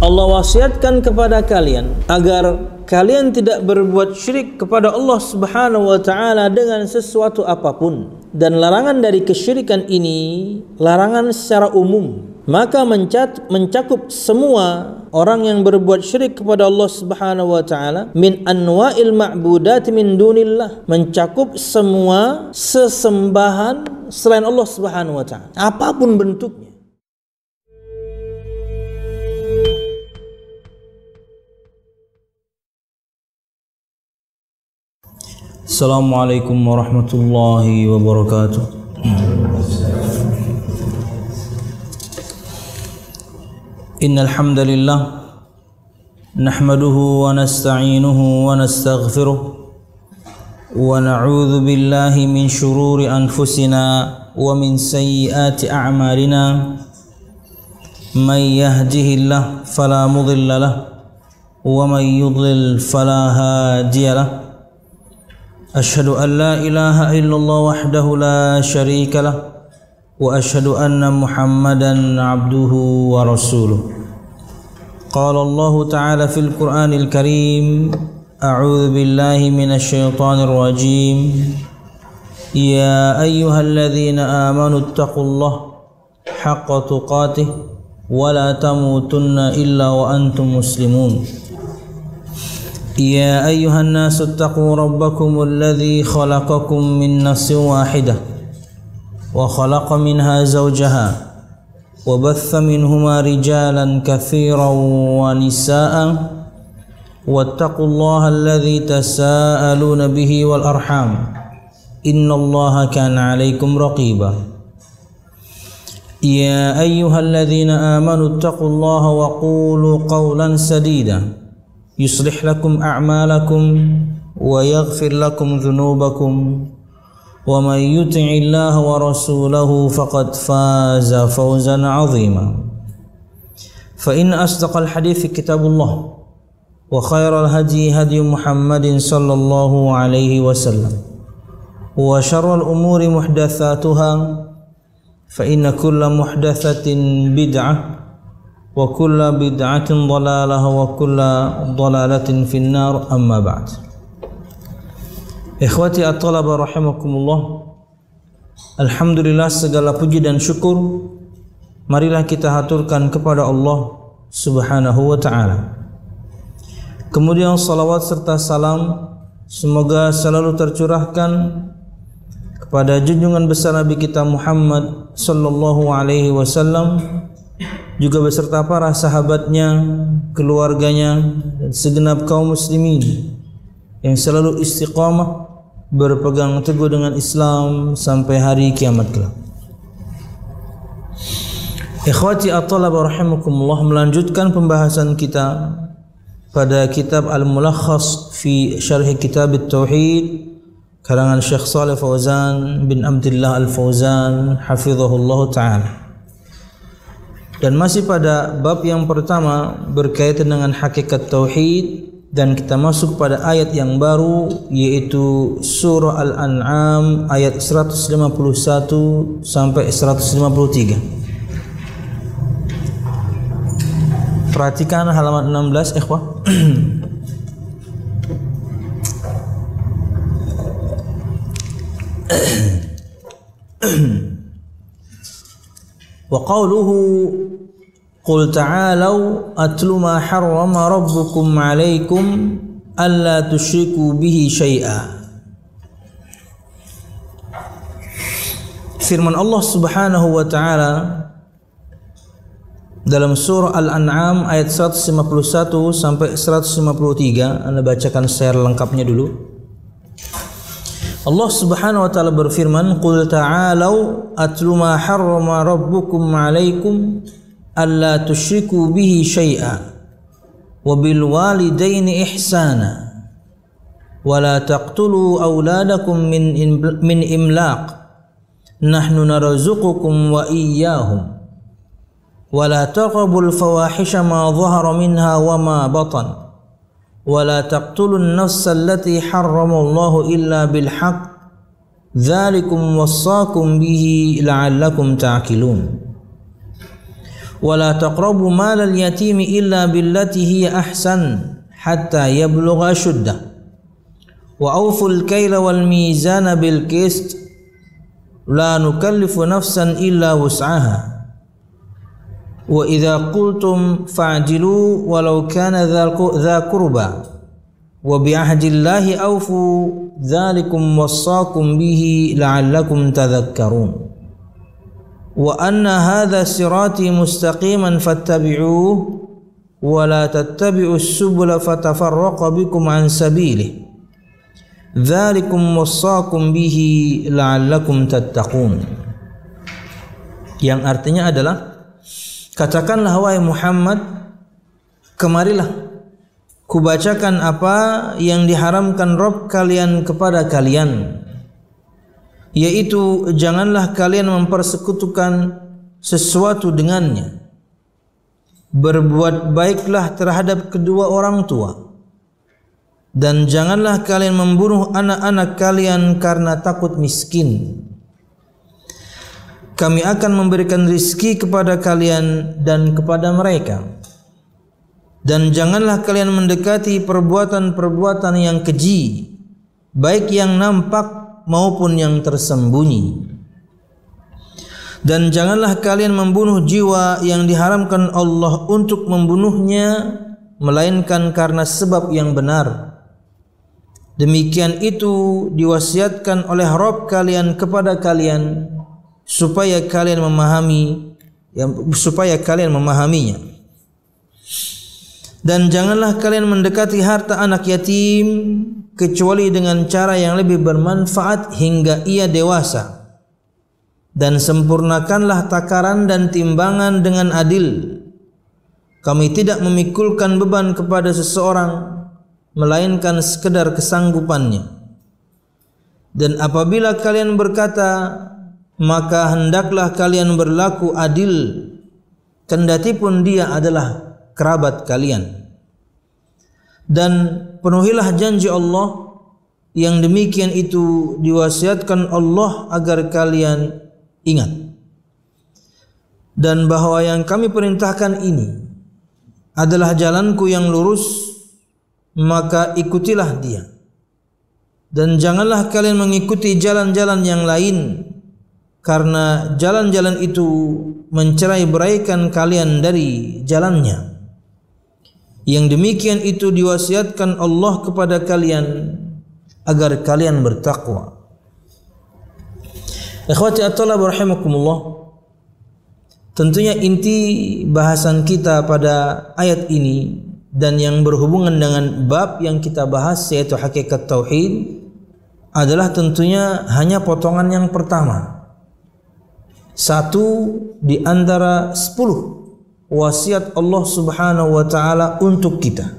Allah wasiatkan kepada kalian agar kalian tidak berbuat syirik kepada Allah Subhanahu wa taala dengan sesuatu apapun. Dan larangan dari kesyirikan ini larangan secara umum, maka mencakup semua orang yang berbuat syirik kepada Allah Subhanahu wa taala min anwa'il ma'budat min dunillah, mencakup semua sesembahan selain Allah Subhanahu wa taala apapun bentuknya. Assalamualaikum warahmatullahi wabarakatuh. Innal hamdalillah nahmaduhu wa nasta'inuhu wa nastaghfiruh wa na'udzu billahi min shururi anfusina wa min sayyiati a'malina. May yahdihillahu fala mudilla lahu wa may yudlil fala hadiya lahu. Asyhadu an la ilaha illallah wahdahu la syarika lah wa asyhadu anna Muhammadan abduhu wa rasuluh. Qala Allah ta'ala fil Qur'anil Karim, a'udzu billahi minasy syaithanir rajim. Ya ayyuhalladzina amanu taqullaha haqqa tuqatih wa la tamutunna illa wa antum muslimun. يا أيها الناس اتقوا ربكم الذي خلقكم من نفس واحدة وخلق منها زوجها وبث منهما رجالا كثيرا ونساء واتقوا الله الذي تساءلون به والأرحام إن الله كان عليكم رقيبا. يا أيها الذين آمنوا اتقوا الله وقولوا قولا سديدا يصلح لكم أعمالكم ويغفر لكم ذنوبكم ومن يطع الله ورسوله فقد فاز فوزا عظيما. فإن أصدق الحديث كتاب الله وخير الهدي هدي محمد صلى الله عليه وسلم وشر الأمور محدثاتها فإن كل محدثة بدعة wa kullu bid'atin dhalalah wa kullu dhalalatin finnar, amma ba'd. Ikhwati at-talaba rahimakumullah, alhamdulillah, segala puji dan syukur marilah kita haturkan kepada Allah Subhanahu wa ta'ala. Kemudian salawat serta salam semoga selalu tercurahkan kepada junjungan besar Nabi kita Muhammad sallallahu alaihi wasallam, juga beserta para sahabatnya, keluarganya, dan segenap kaum muslimin yang selalu istiqamah berpegang teguh dengan Islam sampai hari kiamat kelak. Ikhwati at-talaba rahimakumullah, melanjutkan pembahasan kita pada kitab Al-Mulakhas fi Syarh Kitab At-Tauhid karangan Syekh Shalih Fauzan bin Abdullah Al-Fauzan hafizahullah ta'ala. Dan masih pada bab yang pertama berkaitan dengan hakikat tauhid, dan kita masuk pada ayat yang baru, yaitu surah Al-An'am ayat 151 sampai 153. Perhatikan halaman 16, ikhwah. Wa qawluhu qul ta'alau atlu ma harrama rabbukum 'alaikum alla tusyriku bihi syai'a. Firman Allah Subhanahu wa ta'ala dalam surah Al-An'am ayat 151 sampai 153. Anda bacakan secara lengkapnya dulu. Allah Subhanahu wa ta'ala berfirman, qul ta'alau atlu ma harrama rabbukum 'alaikum alla tusyriku bihi syai'a wa bil walidaini ihsana wa la taqtulu awladakum min imlaq nahnu narzuqukum wa iyyahum wa la taqrabul fawahisha ma dhahara minha wa ma batan ولا تقتلوا النفس التي حرم الله إلا بالحق ذلكم وصاكم به لعلكم تعقلون ولا تقربوا مال اليتيم إلا بالتي هي أحسن حتى يبلغ أشده وأوفوا الكيل والميزان بالقسط لا نكلف نفسا إلا وسعها وإذا قلتم فاعدلوا ولو كان ذا قربى وبعهد الله أوفوا ذلكم وصاكم به لعلكم تذكرون وأن هذا صراطي مستقيما فاتبعوه ولا تتبعوا السبل فتفرق بكم عن سبيله ذلكم وصاكم به لعلكم تتقون. Yang artinya adalah, katakanlah wahai Muhammad, kemarilah kubacakan apa yang diharamkan Rabb kalian kepada kalian, yaitu janganlah kalian mempersekutukan sesuatu dengannya, berbuat baiklah terhadap kedua orang tua, dan janganlah kalian membunuh anak-anak kalian karena takut miskin. Kami akan memberikan rizki kepada kalian dan kepada mereka. Dan janganlah kalian mendekati perbuatan-perbuatan yang keji, baik yang nampak maupun yang tersembunyi. Dan janganlah kalian membunuh jiwa yang diharamkan Allah untuk membunuhnya, melainkan karena sebab yang benar. Demikian itu diwasiatkan oleh Rabb kalian kepada kalian supaya kalian memahaminya. Dan janganlah kalian mendekati harta anak yatim kecuali dengan cara yang lebih bermanfaat hingga ia dewasa. Dan sempurnakanlah takaran dan timbangan dengan adil. Kami tidak memikulkan beban kepada seseorang melainkan sekedar kesanggupannya. Dan apabila kalian berkata, maka hendaklah kalian berlaku adil, kendati pun dia adalah kerabat kalian. Dan penuhilah janji Allah, yang demikian itu diwasiatkan Allah agar kalian ingat. Dan bahwa yang kami perintahkan ini adalah jalanku yang lurus, maka ikutilah dia. Dan janganlah kalian mengikuti jalan-jalan yang lain, karena jalan-jalan itu mencerai-beraikan kalian dari jalannya. Yang demikian itu diwasiatkan Allah kepada kalian agar kalian bertakwa. Ikhwati at-thalab rahimakumullah, tentunya inti bahasan kita pada ayat ini dan yang berhubungan dengan bab yang kita bahas, yaitu hakikat tauhid, adalah tentunya hanya potongan yang pertama, satu di antara 10 wasiat Allah Subhanahu wa taala untuk kita.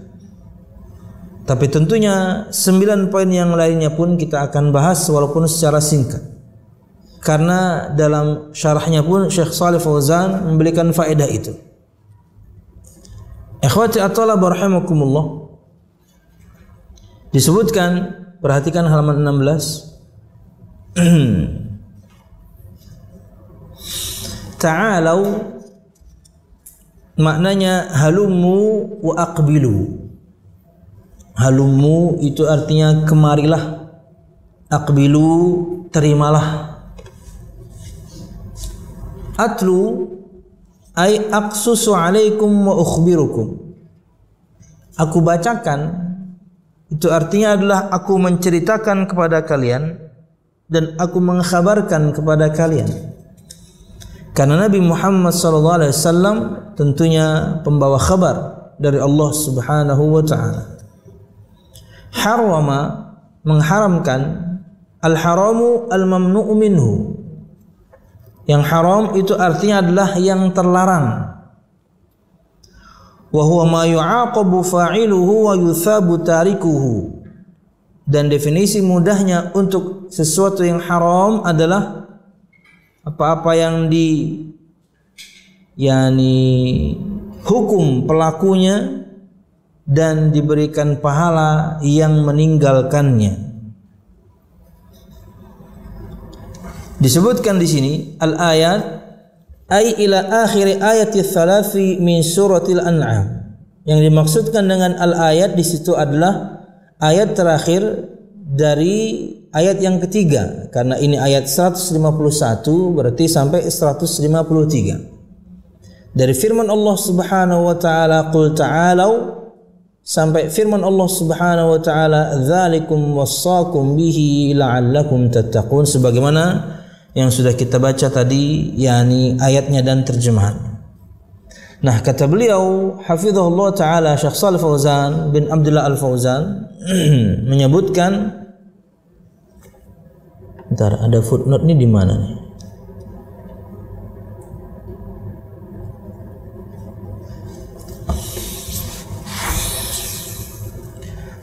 Tapi tentunya 9 poin yang lainnya pun kita akan bahas walaupun secara singkat, karena dalam syarahnya pun Syekh Shalih Fauzan memberikan faedah itu. Ikhwati at-thalab rahimakumullah, disebutkan, perhatikan halaman 16. Ta'alau maknanya halummu wa aqbilu. Halummu itu artinya kemarilah, aqbilu terimalah. Atlu ay aqsusu alaikum wa ukhbirukum. Aku bacakan, itu artinya adalah aku menceritakan kepada kalian dan aku mengkhabarkan kepada kalian. Karena Nabi Muhammad SAW tentunya pembawa khabar dari Allah Subhanahu wa taala. Harwama, mengharamkan, al-haramu al-mamnu'u minhu. Yang haram itu artinya adalah yang terlarang. Wa huwa ma yu'aqabu fa'iluhu wa yuthabu tarikuhu. Dan definisi mudahnya untuk sesuatu yang haram adalah apa-apa yang hukum pelakunya dan diberikan pahala yang meninggalkannya. Disebutkan di sini al-ayat Ai ila akhir ayati tsalafi min suratil An'am. Yang dimaksudkan dengan al-ayat di situ adalah ayat terakhir dari ayat yang ketiga, karena ini ayat 151 berarti sampai 153. Dari firman Allah Subhanahu wa taala, qul ta'alau, sampai firman Allah Subhanahu wa taala, dzalikum wassaqum bihi la'allakum tattaqun, sebagaimana yang sudah kita baca tadi, yakni ayatnya dan terjemahannya. Nah, kata beliau hafizahullah taala, Syekh Shalih Fauzan bin Abdullah Al-Fauzan menyebutkan, bentar, ada footnote ini di mana nih?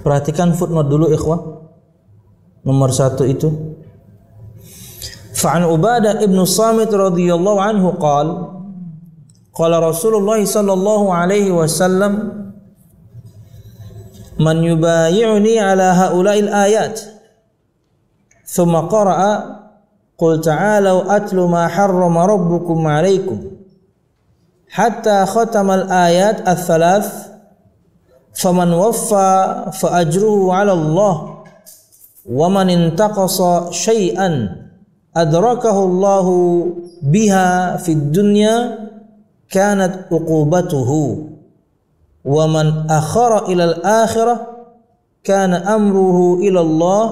Perhatikan footnote dulu ikhwah. Nomor 1 itu. Fa'an Ubadah ibn Samit radhiyallahu anhu qala Rasulullah sallallahu alaihi wasallam, man yubayi'uni ala haula'il ayat, thumma qara'a qul ta'alau atlu ma harrama rabbukum alaikum hatta khatamal ayat ats-tsalath faman waffa fa ajruhu 'ala Allah wa man intaqasa syai'an adrakahu Allahu biha fid dunya kanat uqubatuhu wa man akhara ila al-akhirah kana amruhu ila Allah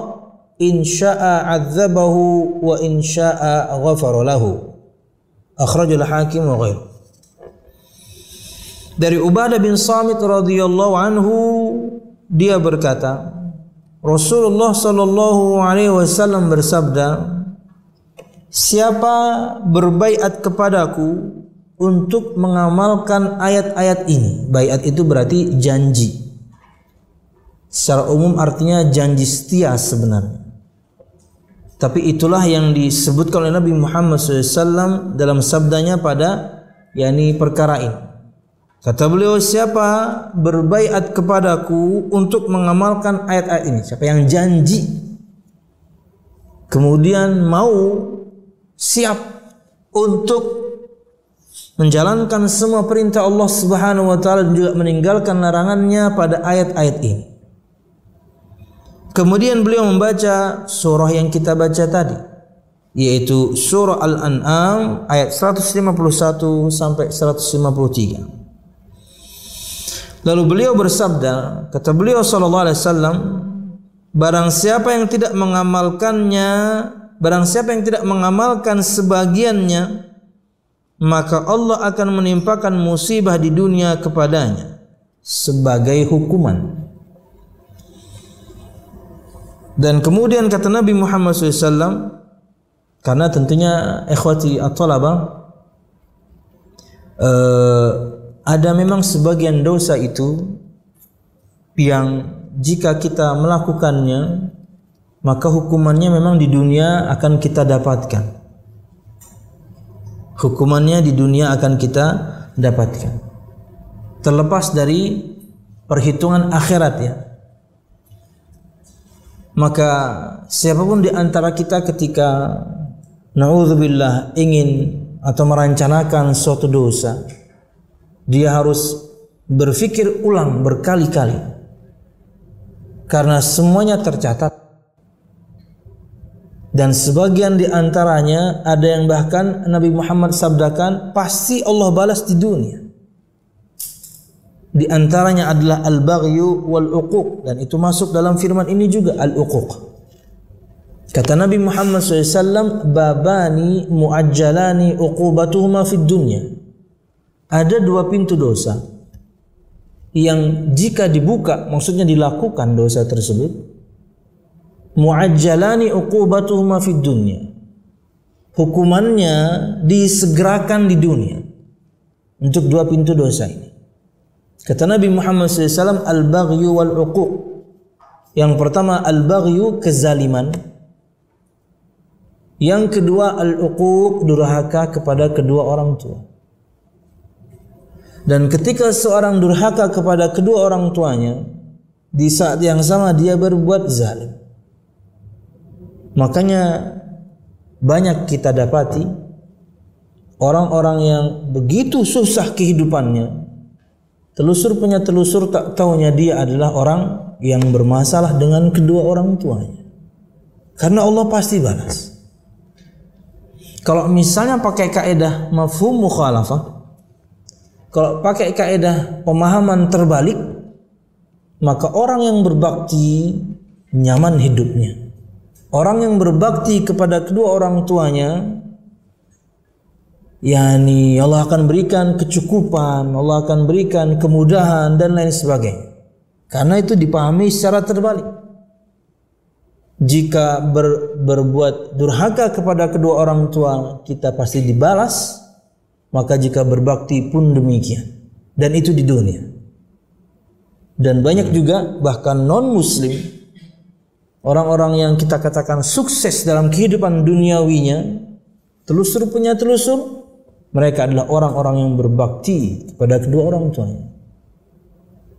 in syaa'a 'adzabahu wa in syaa'a ghafara lahu. Akhrajul Hakim wa ghairuh. Dari Ubadah bin Samit radhiyallahu anhu, dia berkata, Rasulullah sallallahu alaihi wasallam bersabda, siapa berbaiat kepadaku untuk mengamalkan ayat-ayat ini. Baiat itu berarti janji. Secara umum artinya janji setia sebenarnya. Tapi itulah yang disebutkan oleh Nabi Muhammad SAW dalam sabdanya pada yakni perkara ini. Kata beliau, siapa berbaiat kepadaku untuk mengamalkan ayat-ayat ini, siapa yang janji kemudian mau siap untuk menjalankan semua perintah Allah Subhanahu wa taala dan juga meninggalkan larangannya pada ayat-ayat ini. Kemudian beliau membaca surah yang kita baca tadi, yaitu surah Al-An'am ayat 151 sampai 153. Lalu beliau bersabda, kata beliau sallallahu alaihi wasallam, barang siapa yang tidak mengamalkannya, barang siapa yang tidak mengamalkan sebagiannya, maka Allah akan menimpakan musibah di dunia kepadanya sebagai hukuman. Dan kemudian kata Nabi Muhammad SAW, karena tentunya ikhwati at-talabah, ada memang sebagian dosa itu yang jika kita melakukannya, maka hukumannya memang di dunia akan kita dapatkan. Hukumannya di dunia akan kita dapatkan, terlepas dari perhitungan akhirat ya. Maka siapapun di antara kita ketika naudzubillah ingin atau merencanakan suatu dosa, dia harus berpikir ulang berkali-kali, karena semuanya tercatat. Dan sebagian di antaranya ada yang bahkan Nabi Muhammad sabdakan pasti Allah balas di dunia. Di antaranya adalah al-baghyu wal uquq, dan itu masuk dalam firman ini juga al-uquq. Kata Nabi Muhammad SAW, babani muajjalani uqubatuhuma fid dunya. Ada dua pintu dosa yang jika dibuka, maksudnya dilakukan dosa tersebut, muajjalani uqubatuhuma fid dunya, hukumannya disegerakan di dunia untuk dua pintu dosa ini. Kata Nabi Muhammad SAW, al-baghyu wal uquq. Yang pertama al-baghyu, kezaliman. Yang kedua al-uquq, durhaka kepada kedua orang tua. Dan ketika seorang durhaka kepada kedua orang tuanya, di saat yang sama dia berbuat zalim. Makanya banyak kita dapati orang-orang yang begitu susah kehidupannya, telusur punya telusur tak taunya dia adalah orang yang bermasalah dengan kedua orang tuanya. Karena Allah pasti balas. Kalau misalnya pakai kaidah mafhum mukhalafah, kalau pakai kaidah pemahaman terbalik, maka orang yang berbakti nyaman hidupnya. Orang yang berbakti kepada kedua orang tuanya, yakni Allah akan berikan kecukupan, Allah akan berikan kemudahan dan lain sebagainya. Karena itu dipahami secara terbalik. Jika berbuat durhaka kepada kedua orang tua, kita pasti dibalas. Maka jika berbakti pun demikian. Dan itu di dunia. Dan banyak juga bahkan non-muslim, orang-orang yang kita katakan sukses dalam kehidupan duniawinya, telusur punya telusur, mereka adalah orang-orang yang berbakti kepada kedua orang tuanya.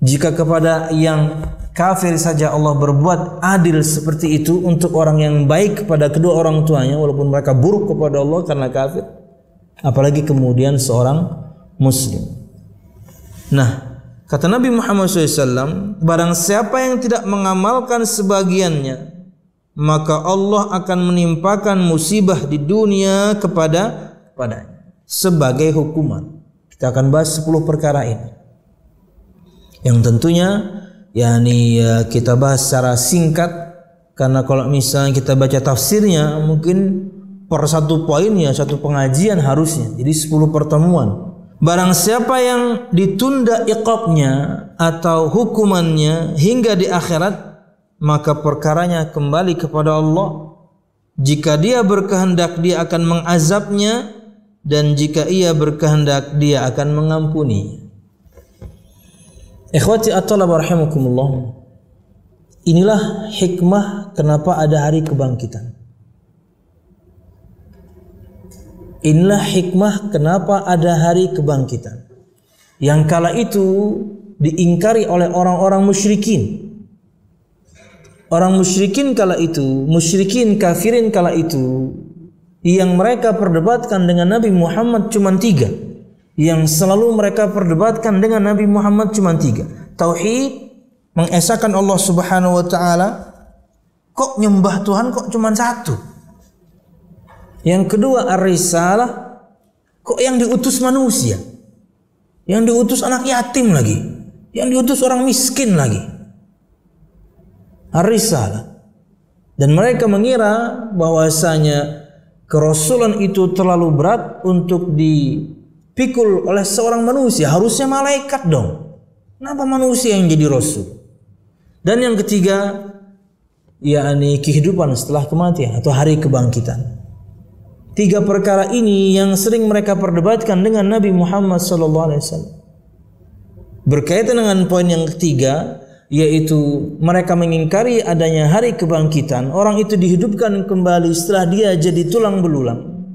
Jika kepada yang kafir saja Allah berbuat adil seperti itu untuk orang yang baik kepada kedua orang tuanya, walaupun mereka buruk kepada Allah karena kafir, apalagi kemudian seorang muslim. Nah, kata Nabi Muhammad SAW, barang siapa yang tidak mengamalkan sebagiannya, maka Allah akan menimpakan musibah di dunia kepadanya sebagai hukuman. Kita akan bahas 10 perkara ini, yang tentunya kita bahas secara singkat, karena kalau misalnya kita baca tafsirnya mungkin per satu poin ya satu pengajian harusnya, jadi 10 pertemuan. Barang siapa yang ditunda iqabnya atau hukumannya hingga di akhirat, maka perkaranya kembali kepada Allah. Jika dia berkehendak dia akan mengazabnya, dan jika ia berkehendak dia akan mengampuni. Ikhwati at-talab rahimakumullah. Inilah hikmah kenapa ada hari kebangkitan. Inilah hikmah kenapa ada hari kebangkitan. Yang kala itu diingkari oleh orang-orang musyrikin. Orang musyrikin kala itu, musyrikin kafirin kala itu, yang mereka perdebatkan dengan Nabi Muhammad cuma 3. Yang selalu mereka perdebatkan dengan Nabi Muhammad cuma 3. Tauhid, mengesahkan Allah Subhanahu wa taala. Kok nyembah Tuhan kok cuma 1? Yang kedua ar-risalah, kok yang diutus manusia? Yang diutus anak yatim lagi, yang diutus orang miskin lagi. Ar-risalah. Dan mereka mengira bahwasanya kerasulan itu terlalu berat untuk dipikul oleh seorang manusia, harusnya malaikat dong. Kenapa manusia yang jadi rasul? Dan yang ketiga, yakni kehidupan setelah kematian atau hari kebangkitan. 3 perkara ini yang sering mereka perdebatkan dengan Nabi Muhammad SAW. Berkaitan dengan poin yang ketiga, yaitu mereka mengingkari adanya hari kebangkitan. Orang itu dihidupkan kembali setelah dia jadi tulang belulang.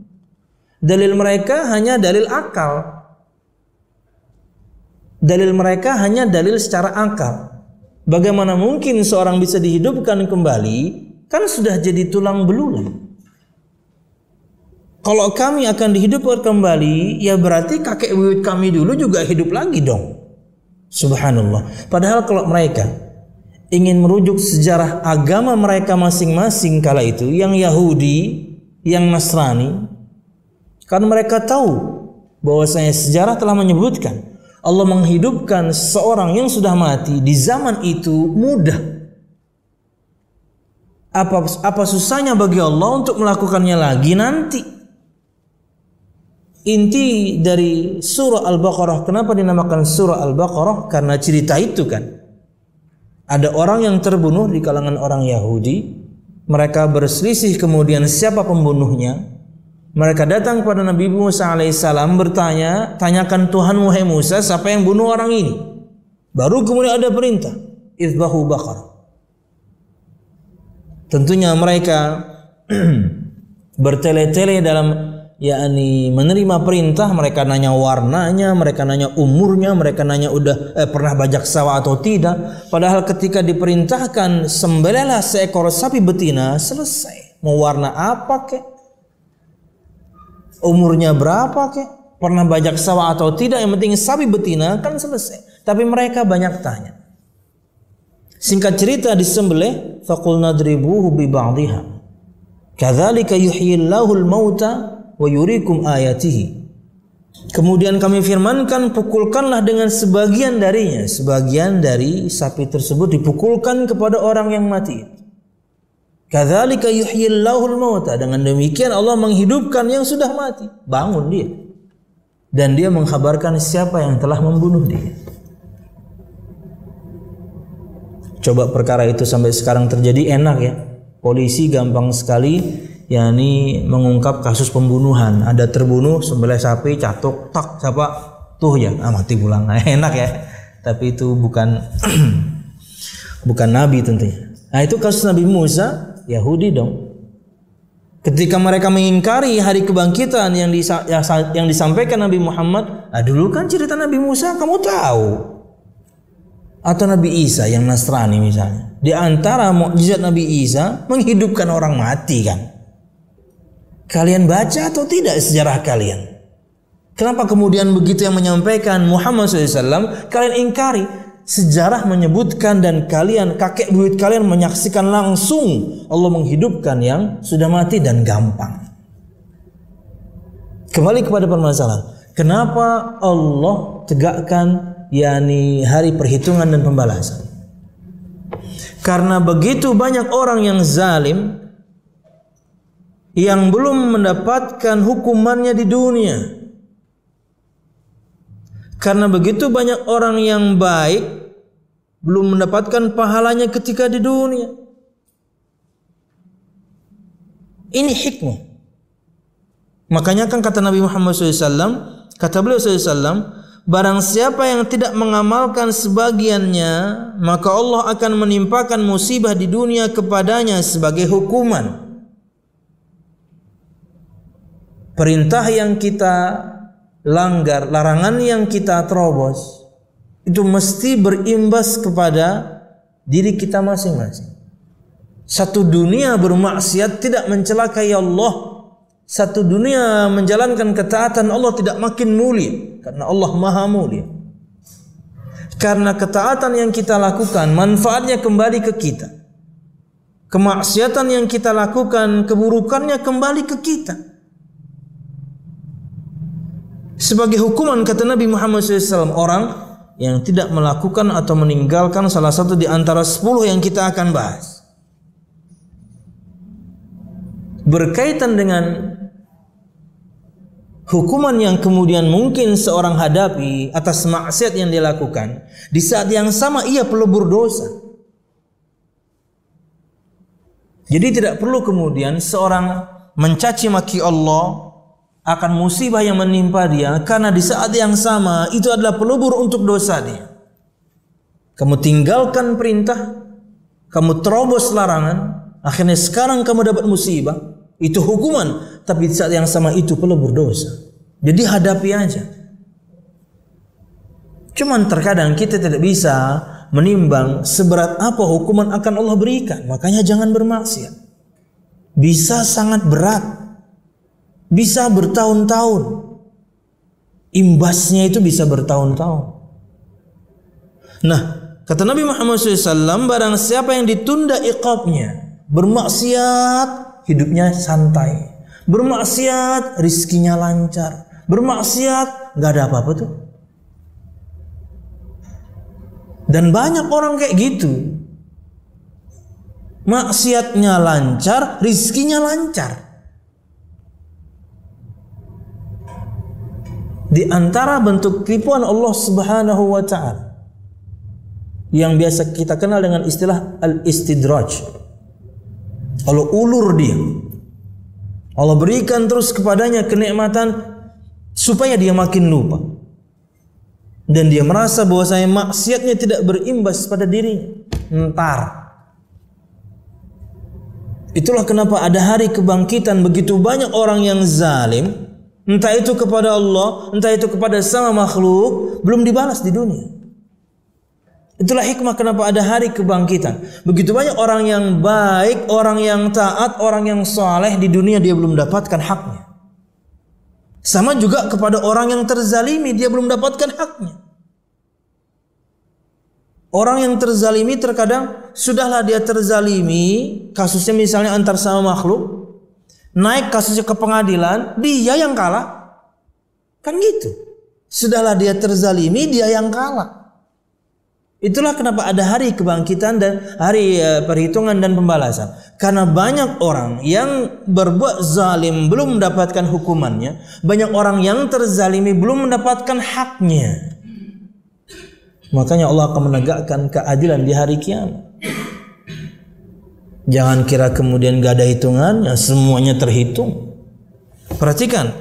Dalil mereka hanya dalil akal. Dalil mereka hanya dalil secara akal. Bagaimana mungkin seorang bisa dihidupkan kembali, kan sudah jadi tulang belulang. Kalau kami akan dihidupkan kembali, ya berarti kakek buyut kami dulu juga hidup lagi dong. Subhanallah. Padahal kalau mereka ingin merujuk sejarah agama mereka masing-masing kala itu, yang Yahudi, yang Nasrani, karena mereka tahu bahwasanya sejarah telah menyebutkan Allah menghidupkan seorang yang sudah mati di zaman itu mudah. Apa susahnya bagi Allah untuk melakukannya lagi nanti? Inti dari surah Al-Baqarah, kenapa dinamakan surah Al-Baqarah? Karena cerita itu kan. Ada orang yang terbunuh di kalangan orang Yahudi. Mereka berselisih kemudian siapa pembunuhnya. Mereka datang kepada Nabi Musa alaihissalam bertanya, tanyakan Tuhan wahai Musa, siapa yang bunuh orang ini? Baru kemudian ada perintah, izbahu baqarah. Tentunya mereka bertele-tele dalam yakni menerima perintah. Mereka nanya warnanya, mereka nanya umurnya, mereka nanya udah pernah bajak sawah atau tidak. Padahal ketika diperintahkan sembelihlah seekor sapi betina, selesai. Mau warna apa kek? umurnya berapa kek, pernah bajak sawah atau tidak, yang penting sapi betina kan selesai. Tapi mereka banyak tanya. Singkat cerita disembelih, faqulna dribuhu bi ba'dihha. Kadzalika yuhyillahu al-mauta wa yuriikum ayatihi. Kemudian kami firmankan, pukulkanlah dengan sebagian darinya. Sebagian dari sapi tersebut dipukulkan kepada orang yang mati. Kadzalika yuhyillahu al-mauta. Dengan demikian Allah menghidupkan yang sudah mati. Bangun dia. Dan dia mengkhabarkan siapa yang telah membunuh dia. Coba perkara itu sampai sekarang terjadi, enak ya. Polisi gampang sekali yakni mengungkap kasus pembunuhan. Ada terbunuh, sembelih sapi, catuk, tak, siapa? Tuh ya, mati pulang. Nah, enak ya. Tapi itu bukan bukan nabi tentunya. Nah, itu kasus Nabi Musa, Yahudi dong. Ketika mereka mengingkari hari kebangkitan yang disampaikan Nabi Muhammad, dulu kan cerita Nabi Musa kamu tahu. Atau Nabi Isa yang Nasrani misalnya. Di antara mukjizat Nabi Isa menghidupkan orang mati kan. Kalian baca atau tidak sejarah kalian? Kenapa kemudian begitu yang menyampaikan Muhammad SAW kalian ingkari? Sejarah menyebutkan dan kalian, kakek buyut kalian menyaksikan langsung Allah menghidupkan yang sudah mati dan gampang. Kembali kepada permasalahan. Kenapa Allah tegakkan yakni hari perhitungan dan pembalasan? Karena begitu banyak orang yang zalim yang belum mendapatkan hukumannya di dunia. Karena begitu banyak orang yang baik belum mendapatkan pahalanya ketika di dunia. Ini hikmah. Makanya kan kata Nabi Muhammad SAW, kata beliau SAW, barang siapa yang tidak mengamalkan sebagiannya, maka Allah akan menimpakan musibah di dunia kepadanya sebagai hukuman. Perintah yang kita langgar, larangan yang kita terobos, itu mesti berimbas kepada diri kita masing-masing. Satu dunia bermaksiat tidak mencelakai Allah. Satu dunia menjalankan ketaatan Allah tidak makin mulia, karena Allah Maha Mulia. Karena ketaatan yang kita lakukan manfaatnya kembali ke kita. Kemaksiatan yang kita lakukan keburukannya kembali ke kita. Sebagai hukuman kata Nabi Muhammad SAW, orang yang tidak melakukan atau meninggalkan salah satu di antara 10 yang kita akan bahas berkaitan dengan hukuman yang kemudian mungkin seorang hadapi atas maksiat yang dia lakukan, di saat yang sama ia pelebur dosa. Jadi tidak perlu kemudian seorang mencaci maki Allah akan musibah yang menimpa dia, karena di saat yang sama itu adalah pelebur untuk dosa dia. Kamu tinggalkan perintah, kamu terobos larangan, akhirnya sekarang kamu dapat musibah, itu hukuman, tapi di saat yang sama itu pelebur dosa. Jadi hadapi aja. Cuman terkadang kita tidak bisa menimbang seberat apa hukuman akan Allah berikan. Makanya jangan bermaksiat. Bisa sangat berat, bisa bertahun-tahun, imbasnya itu bisa bertahun-tahun. Nah, kata Nabi Muhammad SAW, barang siapa yang ditunda iqabnya, bermaksiat hidupnya santai, bermaksiat rizkinya lancar, bermaksiat nggak ada apa-apa tuh. Dan banyak orang kayak gitu, maksiatnya lancar, rizkinya lancar. Di antara bentuk tipuan Allah Subhanahu wa ta'ala yang biasa kita kenal dengan istilah al-istidraj, Allah ulur dia, Allah berikan terus kepadanya kenikmatan supaya dia makin lupa, dan dia merasa bahwasanya maksiatnya tidak berimbas pada dirinya. Itulah kenapa ada hari kebangkitan begitu banyak orang yang zalim, entah itu kepada Allah, entah itu kepada sama makhluk, belum dibalas di dunia. Itulah hikmah kenapa ada hari kebangkitan. Begitu banyak orang yang baik, orang yang taat, orang yang saleh di dunia dia belum dapatkan haknya. Sama juga kepada orang yang terzalimi, dia belum dapatkan haknya. Orang yang terzalimi terkadang sudahlah dia terzalimi, kasusnya misalnya antar sama makhluk, naik kasusnya ke pengadilan, dia yang kalah. Kan gitu. Sudahlah dia terzalimi, dia yang kalah. Itulah kenapa ada hari kebangkitan dan hari perhitungan dan pembalasan. Karena banyak orang yang berbuat zalim belum mendapatkan hukumannya, banyak orang yang terzalimi belum mendapatkan haknya. Makanya Allah akan menegakkan keadilan di hari kiamat. Jangan kira kemudian gak ada hitungannya, semuanya terhitung. Perhatikan,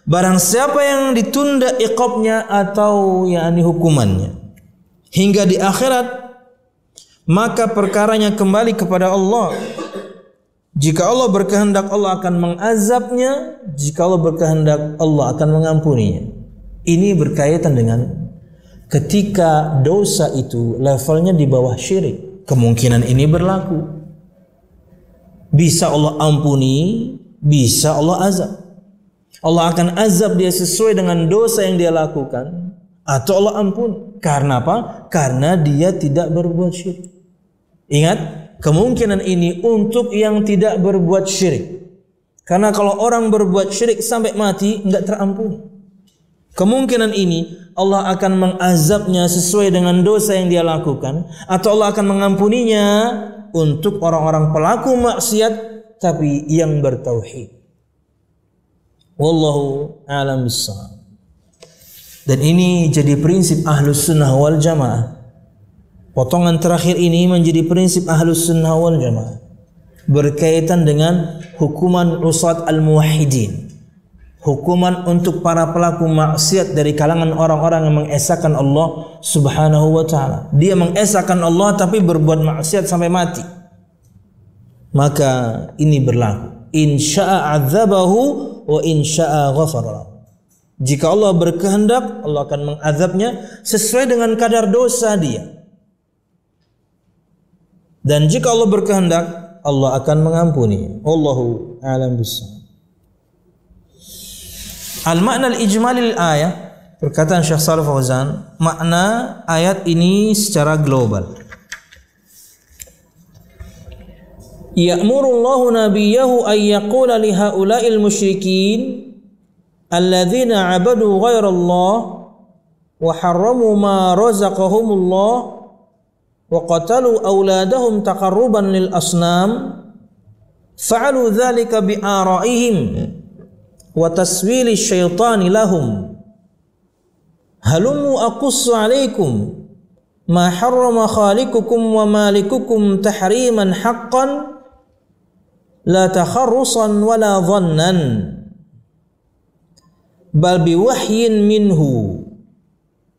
barang siapa yang ditunda iqabnya atau yakni hukumannya hingga di akhirat, maka perkaranya kembali kepada Allah. Jika Allah berkehendak, Allah akan mengazabnya. Jika Allah berkehendak, Allah akan mengampuninya. Ini berkaitan dengan ketika dosa itu levelnya di bawah syirik, kemungkinan ini berlaku. Bisa Allah ampuni, bisa Allah azab. Allah akan azab dia sesuai dengan dosa yang dia lakukan, atau Allah ampuni. Karena apa? Karena dia tidak berbuat syirik. Ingat, kemungkinan ini untuk yang tidak berbuat syirik. Karena kalau orang berbuat syirik sampai mati enggak terampuni. Kemungkinan ini Allah akan mengazabnya sesuai dengan dosa yang dia lakukan, atau Allah akan mengampuninya untuk orang-orang pelaku maksiat tapi yang bertauhid. Wallahu a'lam bissawab. Dan ini jadi prinsip Ahlus Sunnah wal Jamaah. Potongan terakhir ini menjadi prinsip Ahlus Sunnah wal Jamaah berkaitan dengan hukuman usat al-muwahhidin. Hukuman untuk para pelaku maksiat dari kalangan orang-orang yang mengesahkan Allah Subhanahu wa ta'ala. Dia mengesahkan Allah tapi berbuat maksiat sampai mati. Maka ini berlaku. In sya'a 'adzabahu wa in sya'a ghafara. Jika Allah berkehendak, Allah akan mengazabnya sesuai dengan kadar dosa dia. Dan jika Allah berkehendak, Allah akan mengampuni. Wallahu a'lam bissawab. Al-makna al-ijmali al-ayah, perkataan Syekh Shalih Fauzan, makna ayat ini secara global. Ya'muru Allahu nabiyahu an yaqula li haula'il musyrikin alladzina 'abadu ghaira Allah wa harramu ma razaqahumullah wa qatalu auladahum taqarruban lil asnam fa'alu dzalika bi ara'ihim wa taswili syaitani lahum halumu aqussu alaikum ma harrama khalikukum wa malikukum tahriman haqqan la takharrusan wa la dhannan bal biwahyin minhu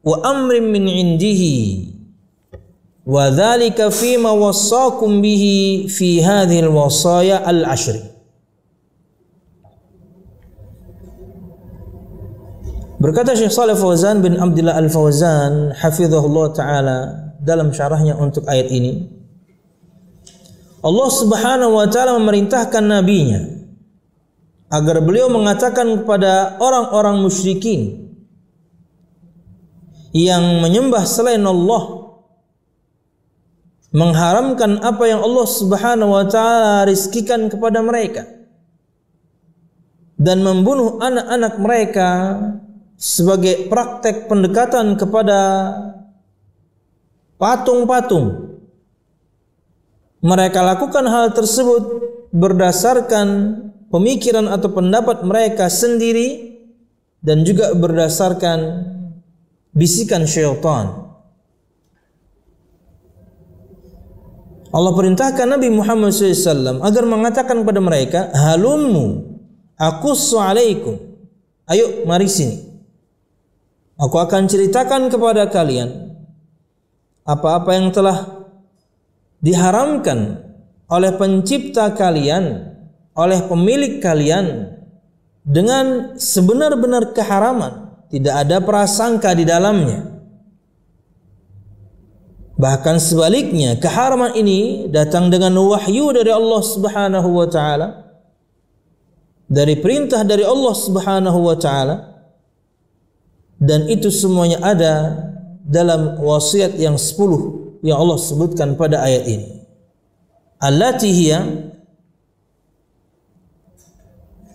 wa amrin min indihi wa dhalika fima wassakum bihi fi hadhil wasaya al-ashri. Berkata Syekh Shalih Fauzan bin Abdullah Al-Fauzan hafizahullah ta'ala dalam syarahnya untuk ayat ini, Allah Subhanahu wa ta'ala memerintahkan nabinya agar beliau mengatakan kepada orang-orang musyrikin yang menyembah selain Allah, mengharamkan apa yang Allah Subhanahu wa ta'ala rizkikan kepada mereka, dan membunuh anak-anak mereka sebagai praktek pendekatan kepada patung-patung. Mereka lakukan hal tersebut berdasarkan pemikiran atau pendapat mereka sendiri dan juga berdasarkan bisikan syaitan. Allah perintahkan Nabi Muhammad SAW agar mengatakan kepada mereka, halummu aqussu alaikum, ayo mari sini, aku akan ceritakan kepada kalian apa-apa yang telah diharamkan oleh pencipta kalian, oleh pemilik kalian, dengan sebenar-benar keharaman, tidak ada prasangka di dalamnya. Bahkan sebaliknya, keharaman ini datang dengan wahyu dari Allah Subhanahu wa ta'ala, dari perintah dari Allah Subhanahu wa taala, dan itu semuanya ada dalam wasiat yang 10 yang Allah sebutkan pada ayat ini. Allati hiya,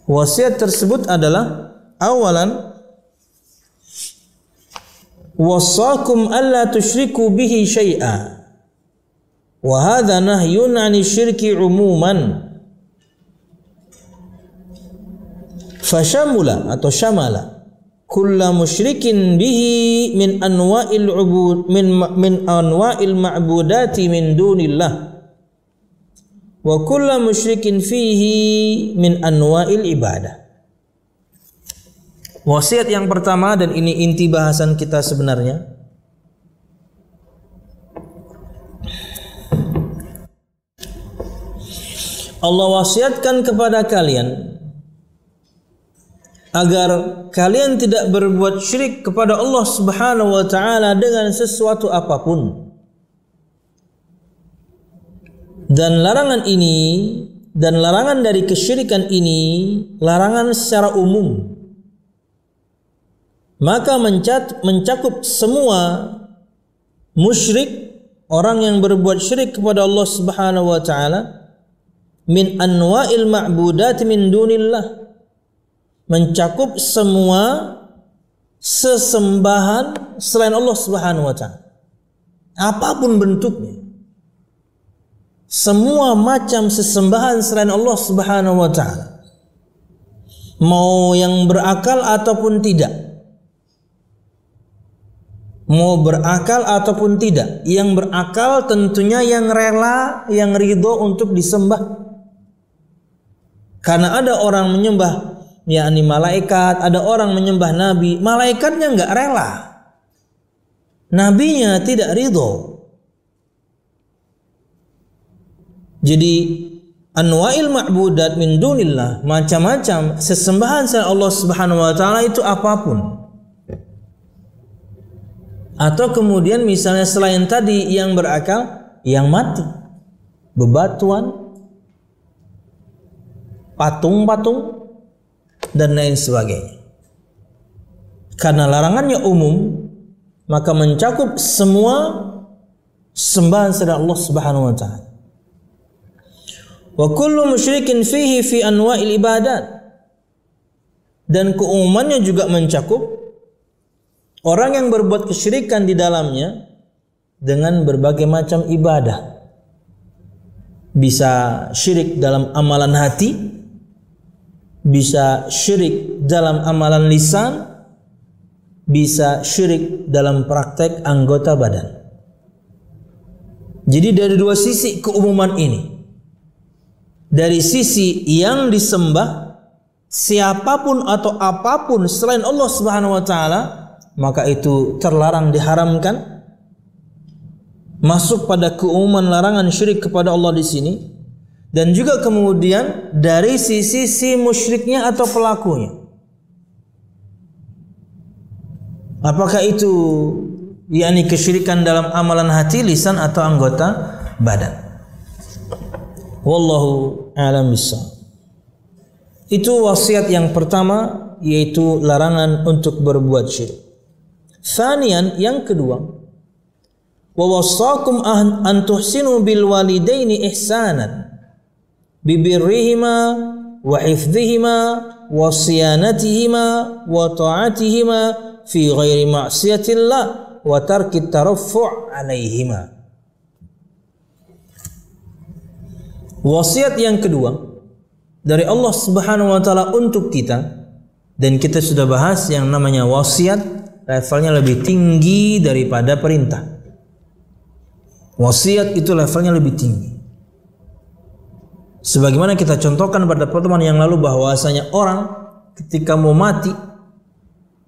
wasiat tersebut adalah awalan wasakum alla tusyriku bihi syai'a wa hadha nahyun 'ani syirki 'umuman fashamula atau syamala kulla musyrikin bihi min anwa'il 'ubud min anwa'il ma'budati min dunillah wa kulla musyrikin fihi min anwa'il ibadah. Wasiat yang pertama, dan ini inti bahasan kita sebenarnya, Allah wasiatkan kepada kalian agar kalian tidak berbuat syirik kepada Allah Subhanahu wa taala dengan sesuatu apapun. Dan larangan ini, dan larangan dari kesyirikan ini, larangan secara umum, maka mencakup semua musyrik, orang yang berbuat syirik kepada Allah Subhanahu wa taala, min anwa'il ma'budat min dunillah, mencakup semua sesembahan selain Allah Subhanahu wa taala, apapun bentuknya. Semua macam sesembahan selain Allah Subhanahu wa taala, mau yang berakal ataupun tidak, mau berakal ataupun tidak. Yang berakal tentunya yang rela, yang ridho untuk disembah. Karena ada orang menyembah yakni malaikat, ada orang menyembah nabi, malaikatnya enggak rela, nabinya tidak ridho. Jadi anwa'il ma'budat min dunillah, macam-macam sesembahan selain Allah Subhanahu wa taala itu apapun. Atau kemudian misalnya selain tadi yang berakal, yang mati, bebatuan, patung-patung dan lain sebagainya. Karena larangannya umum, maka mencakup semua sembahan selain Allah Subhanahu wa taala. Wa kullu musyrikin fihi fi anwa'il ibadat, dan keumumannya juga mencakup orang yang berbuat kesyirikan di dalamnya dengan berbagai macam ibadah. Bisa syirik dalam amalan hati, bisa syirik dalam amalan lisan, bisa syirik dalam praktek anggota badan. Jadi dari dua sisi keumuman ini. Dari sisi yang disembah, siapapun atau apapun selain Allah Subhanahu wa taala, maka itu terlarang, diharamkan, masuk pada keumuman larangan syirik kepada Allah di sini. Dan juga kemudian dari sisi si musyriknya atau pelakunya, apakah itu yakni kesyirikan dalam amalan hati, lisan atau anggota badan. Wallahu a'lam bishawab. Itu wasiat yang pertama, yaitu larangan untuk berbuat syirik. Tsaniyan, yang kedua, wa wassakum an tuhsinu bil walidaini ihsanan bi birrihima wa hifdhihima wa siyanatihima wa ta'atihima fi ghairi ma'siyatillah wa tarki taraffu' alaihima. Wasiat yang kedua dari Allah Subhanahu wa taala untuk kita, dan kita sudah bahas yang namanya wasiat levelnya lebih tinggi daripada perintah. Wasiat itu levelnya lebih tinggi. Sebagaimana kita contohkan pada pertemuan yang lalu bahwasanya orang ketika mau mati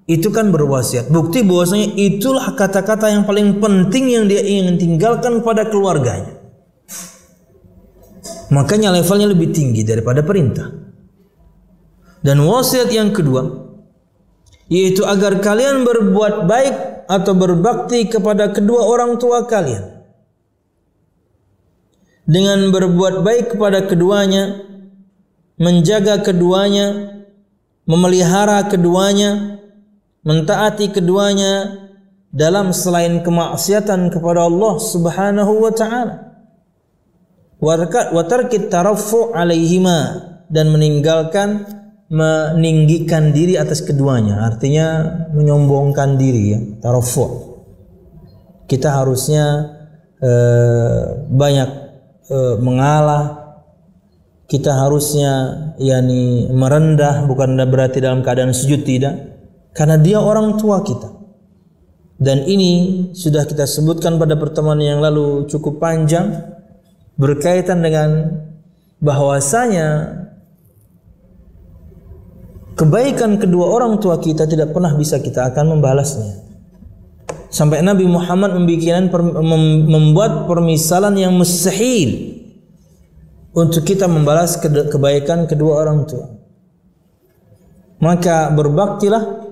itu kan berwasiat. Bukti bahwasanya itulah kata-kata yang paling penting yang dia ingin tinggalkan pada keluarganya. Makanya levelnya lebih tinggi daripada perintah. Dan wasiat yang kedua, yaitu agar kalian berbuat baik atau berbakti kepada kedua orang tua kalian. Dengan berbuat baik kepada keduanya, menjaga keduanya, memelihara keduanya, mentaati keduanya dalam selain kemaksiatan kepada Allah Subhanahu wa taala. Wa tarkit taraffu' alaihima, dan meninggikan diri atas keduanya, artinya menyombongkan diri ya, taraffu'. Kita harusnya banyak mengalah, kita harusnya merendah, bukan berarti dalam keadaan sujud, tidak, karena dia orang tua kita. Dan ini sudah kita sebutkan pada pertemuan yang lalu cukup panjang, berkaitan dengan bahwasanya kebaikan kedua orang tua kita tidak pernah bisa kita akan membalasnya. Sampai Nabi Muhammad membuat permisalan yang mustahil untuk kita membalas kebaikan kedua orang tua. Maka berbaktilah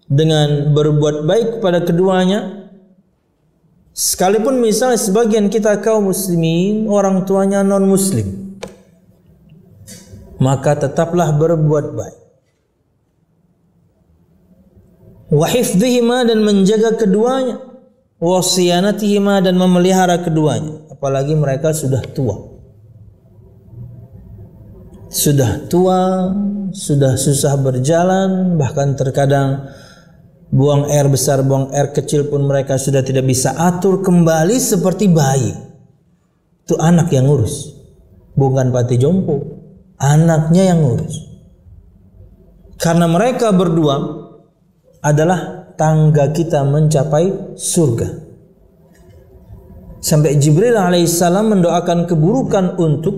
dengan berbuat baik kepada keduanya. Sekalipun misalnya sebagian kita kaum muslimin orang tuanya non muslim, maka tetaplah berbuat baik. Wa hifdzihima, dan menjaga keduanya, wa siyanatihima, dan memelihara keduanya. Apalagi mereka sudah tua. Sudah tua, sudah susah berjalan, bahkan terkadang buang air besar, buang air kecil pun mereka sudah tidak bisa atur kembali seperti bayi. Itu anak yang ngurus, bukan panti jompo, anaknya yang ngurus. Karena mereka berdua adalah tangga kita mencapai surga. Sampai Jibril alaihissalam mendoakan keburukan untuk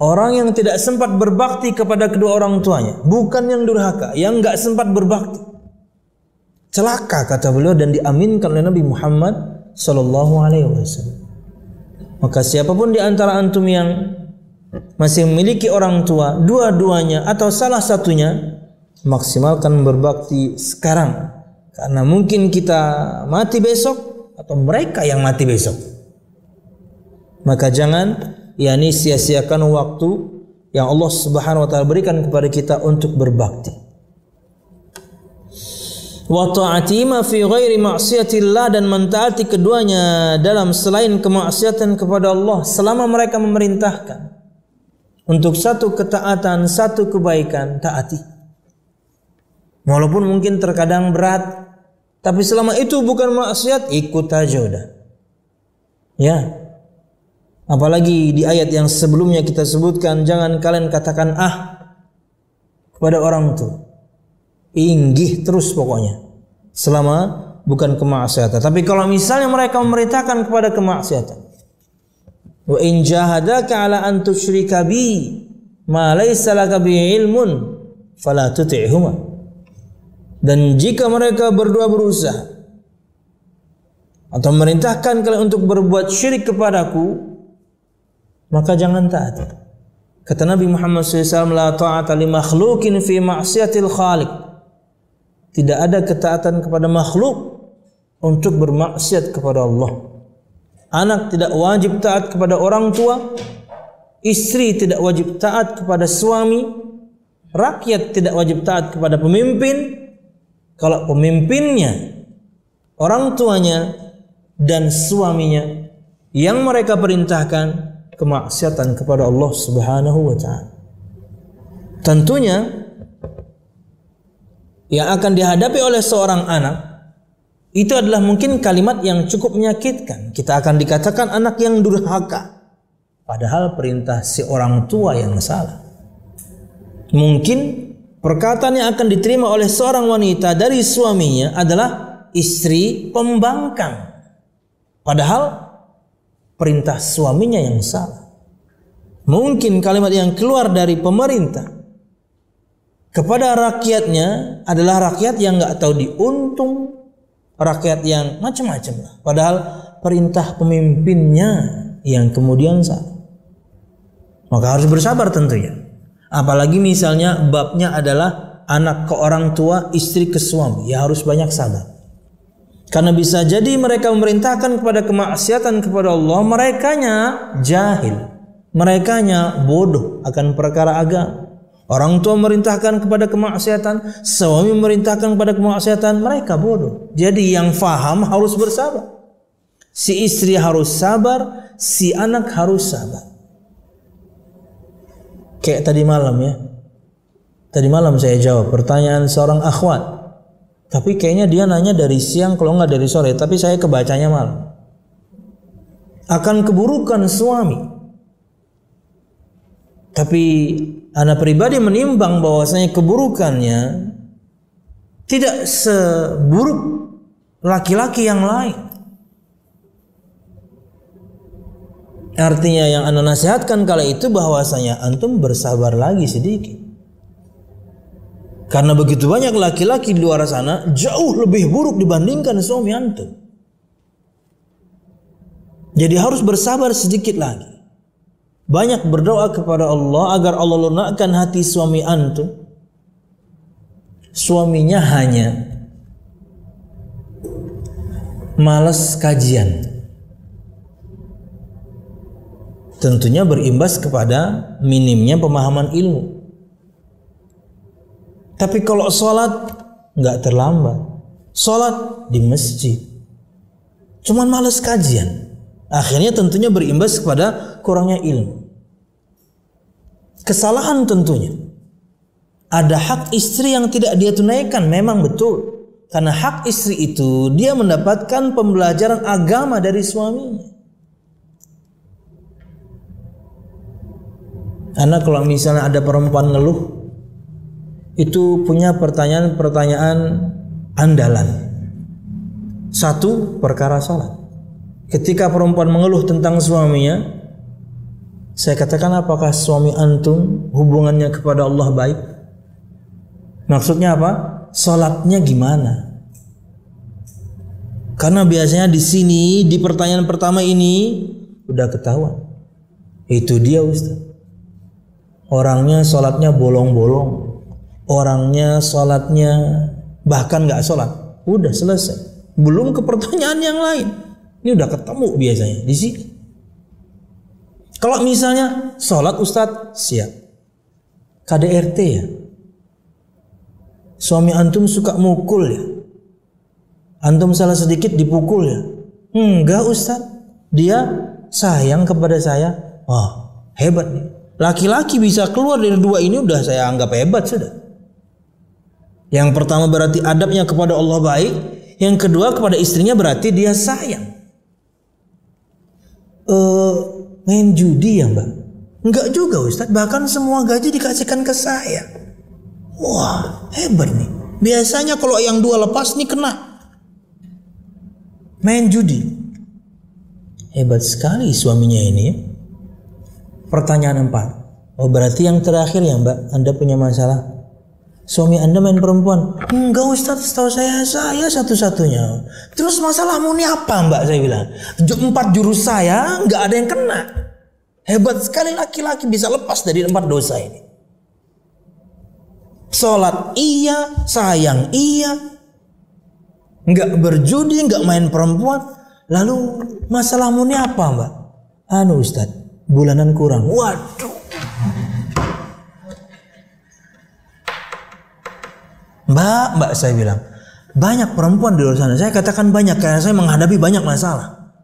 orang yang tidak sempat berbakti kepada kedua orang tuanya, bukan yang durhaka, yang enggak sempat berbakti. Celaka, kata beliau, dan diaminkan oleh Nabi Muhammad sallallahu alaihi wasallam. Maka siapapun di antara antum yang masih memiliki orang tua, dua-duanya atau salah satunya, maksimalkan berbakti sekarang, karena mungkin kita mati besok atau mereka yang mati besok. Maka jangan sia-siakan waktu yang Allah Subhanahu wa taala berikan kepada kita untuk berbakti. Wa ta'atima fi ghairi ma'siyatillah, dan mentaati keduanya dalam selain kemaksiatan kepada Allah selama mereka memerintahkan untuk satu ketaatan, satu kebaikan, taati. Walaupun mungkin terkadang berat, tapi selama itu bukan maksiat, ikut aja udah. Ya. Apalagi di ayat yang sebelumnya kita sebutkan, jangan kalian katakan kepada orang tua. Inggih terus pokoknya, selama bukan kemaksiatan. Tapi kalau misalnya mereka memerintahkan kepada kemaksiatan, wa in jahadaka ala an tusyrika bi ma laysa laka bi ilmun fala tuti'huma, dan jika mereka berdua berusaha atau memerintahkan kalian untuk berbuat syirik kepadaku, maka jangan taati. Kata Nabi Muhammad SAW, la ta'ata li makhlukin fi ma'siyatil khaliq. Tidak ada ketaatan kepada makhluk untuk bermaksiat kepada Allah. Anak tidak wajib taat kepada orang tua, istri tidak wajib taat kepada suami, rakyat tidak wajib taat kepada pemimpin. Kalau pemimpinnya, orang tuanya, dan suaminya yang mereka perintahkan kemaksiatan kepada Allah Subhanahu wa taala, tentunya yang akan dihadapi oleh seorang anak itu adalah mungkin kalimat yang cukup menyakitkan. Kita akan dikatakan anak yang durhaka, padahal perintah si orang tua yang salah. Mungkin perkataan yang akan diterima oleh seorang wanita dari suaminya adalah istri pembangkang, padahal perintah suaminya yang salah. Mungkin kalimat yang keluar dari pemerintah kepada rakyatnya adalah rakyat yang nggak tahu diuntung, rakyat yang macam-macam. Padahal perintah pemimpinnya yang kemudian salah. Maka harus bersabar tentunya. Apalagi misalnya babnya adalah anak ke orang tua, istri ke suami, ya harus banyak sabar. Karena bisa jadi mereka memerintahkan kepada kemaksiatan kepada Allah, merekanya jahil, Merekanya bodoh akan perkara agama. Orang tua merintahkan kepada kemaksiatan, suami merintahkan kepada kemaksiatan, mereka bodoh. Jadi yang faham harus bersabar. Si istri harus sabar, si anak harus sabar. Kayak tadi malam ya. Tadi malam saya jawab pertanyaan seorang akhwat. Tapi kayaknya dia nanya dari siang kalau nggak dari sore. Tapi saya kebacanya malam. Akan keburukan suami. Tapi anak pribadi menimbang bahwasanya keburukannya tidak seburuk laki-laki yang lain. Artinya yang anak nasihatkan kala itu bahwasanya antum bersabar lagi sedikit. Karena begitu banyak laki-laki di luar sana jauh lebih buruk dibandingkan suami antum. Jadi harus bersabar sedikit lagi. Banyak berdoa kepada Allah agar Allah lunakkan hati suami antum. Suaminya hanya malas kajian. Tentunya berimbas kepada minimnya pemahaman ilmu. Tapi kalau sholat nggak terlambat. Sholat di masjid. Cuman malas kajian. Akhirnya tentunya berimbas kepada kurangnya ilmu. Kesalahan tentunya. Ada hak istri yang tidak dia tunaikan, memang betul. Karena hak istri itu dia mendapatkan pembelajaran agama dari suaminya. Karena kalau misalnya ada perempuan ngeluh, itu punya pertanyaan-pertanyaan andalan. Satu, perkara sholat. Ketika perempuan mengeluh tentang suaminya, saya katakan, apakah suami antum hubungannya kepada Allah baik? Maksudnya apa? Sholatnya gimana? Karena biasanya di sini, di pertanyaan pertama ini udah ketahuan. Itu dia Ustaz. Orangnya sholatnya bolong-bolong. Orangnya sholatnya bahkan gak sholat. Udah selesai. Belum ke pertanyaan yang lain. Ini udah ketemu biasanya di sini. Kalau misalnya sholat Ustadz, siap. KDRT ya. Suami antum suka mukul ya. Antum salah sedikit dipukul ya. Enggak Ustadz. Dia sayang kepada saya. Wah, hebat nih. Laki-laki bisa keluar dari dua ini udah saya anggap hebat sudah. Yang pertama berarti adabnya kepada Allah baik. Yang kedua kepada istrinya berarti dia sayang. Main judi ya mbak? Enggak juga Ustadz, bahkan semua gaji dikasihkan ke saya. Wah hebat nih. Biasanya kalau yang dua lepas nih kena. Main judi. Hebat sekali suaminya ini ya. Pertanyaan 4. Oh berarti yang terakhir ya mbak, Anda punya masalah. Suami Anda main perempuan. Enggak Ustadz, setahu saya satu-satunya. Terus masalahmu ini apa mbak? Saya bilang 4 jurus saya nggak ada yang kena. Hebat sekali laki-laki bisa lepas dari 4 dosa ini. Sholat iya, sayang iya, nggak berjudi, nggak main perempuan. Lalu masalahmu ini apa mbak? Ustadz, bulanan kurang. Waduh. Mbak saya bilang, banyak perempuan di luar sana. Saya katakan banyak karena saya menghadapi banyak masalah.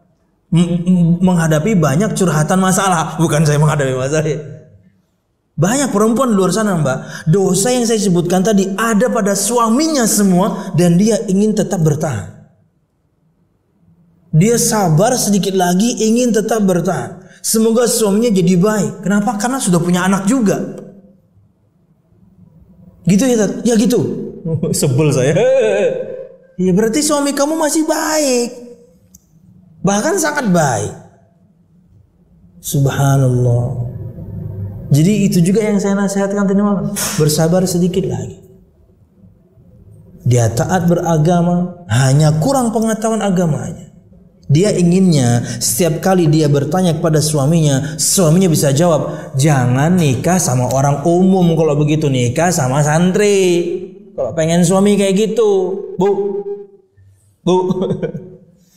Menghadapi banyak curhatan masalah. Bukan saya menghadapi masalah. Banyak perempuan di luar sana mbak. Dosa yang saya sebutkan tadi ada pada suaminya semua. Dan dia ingin tetap bertahan. Dia sabar sedikit lagi ingin tetap bertahan. Semoga suaminya jadi baik. Kenapa? Karena sudah punya anak juga. Gitu ya Tat? Ya gitu. Sebel saya. Ya berarti suami kamu masih baik. Bahkan sangat baik. Subhanallah. Jadi itu juga yang saya nasihatkan tadi malam. Bersabar sedikit lagi. Dia taat beragama, hanya kurang pengetahuan agamanya. Dia inginnya setiap kali dia bertanya kepada suaminya, suaminya bisa jawab, jangan nikah sama orang umum, kalau begitu nikah sama santri. Kalau pengen suami kayak gitu, bu,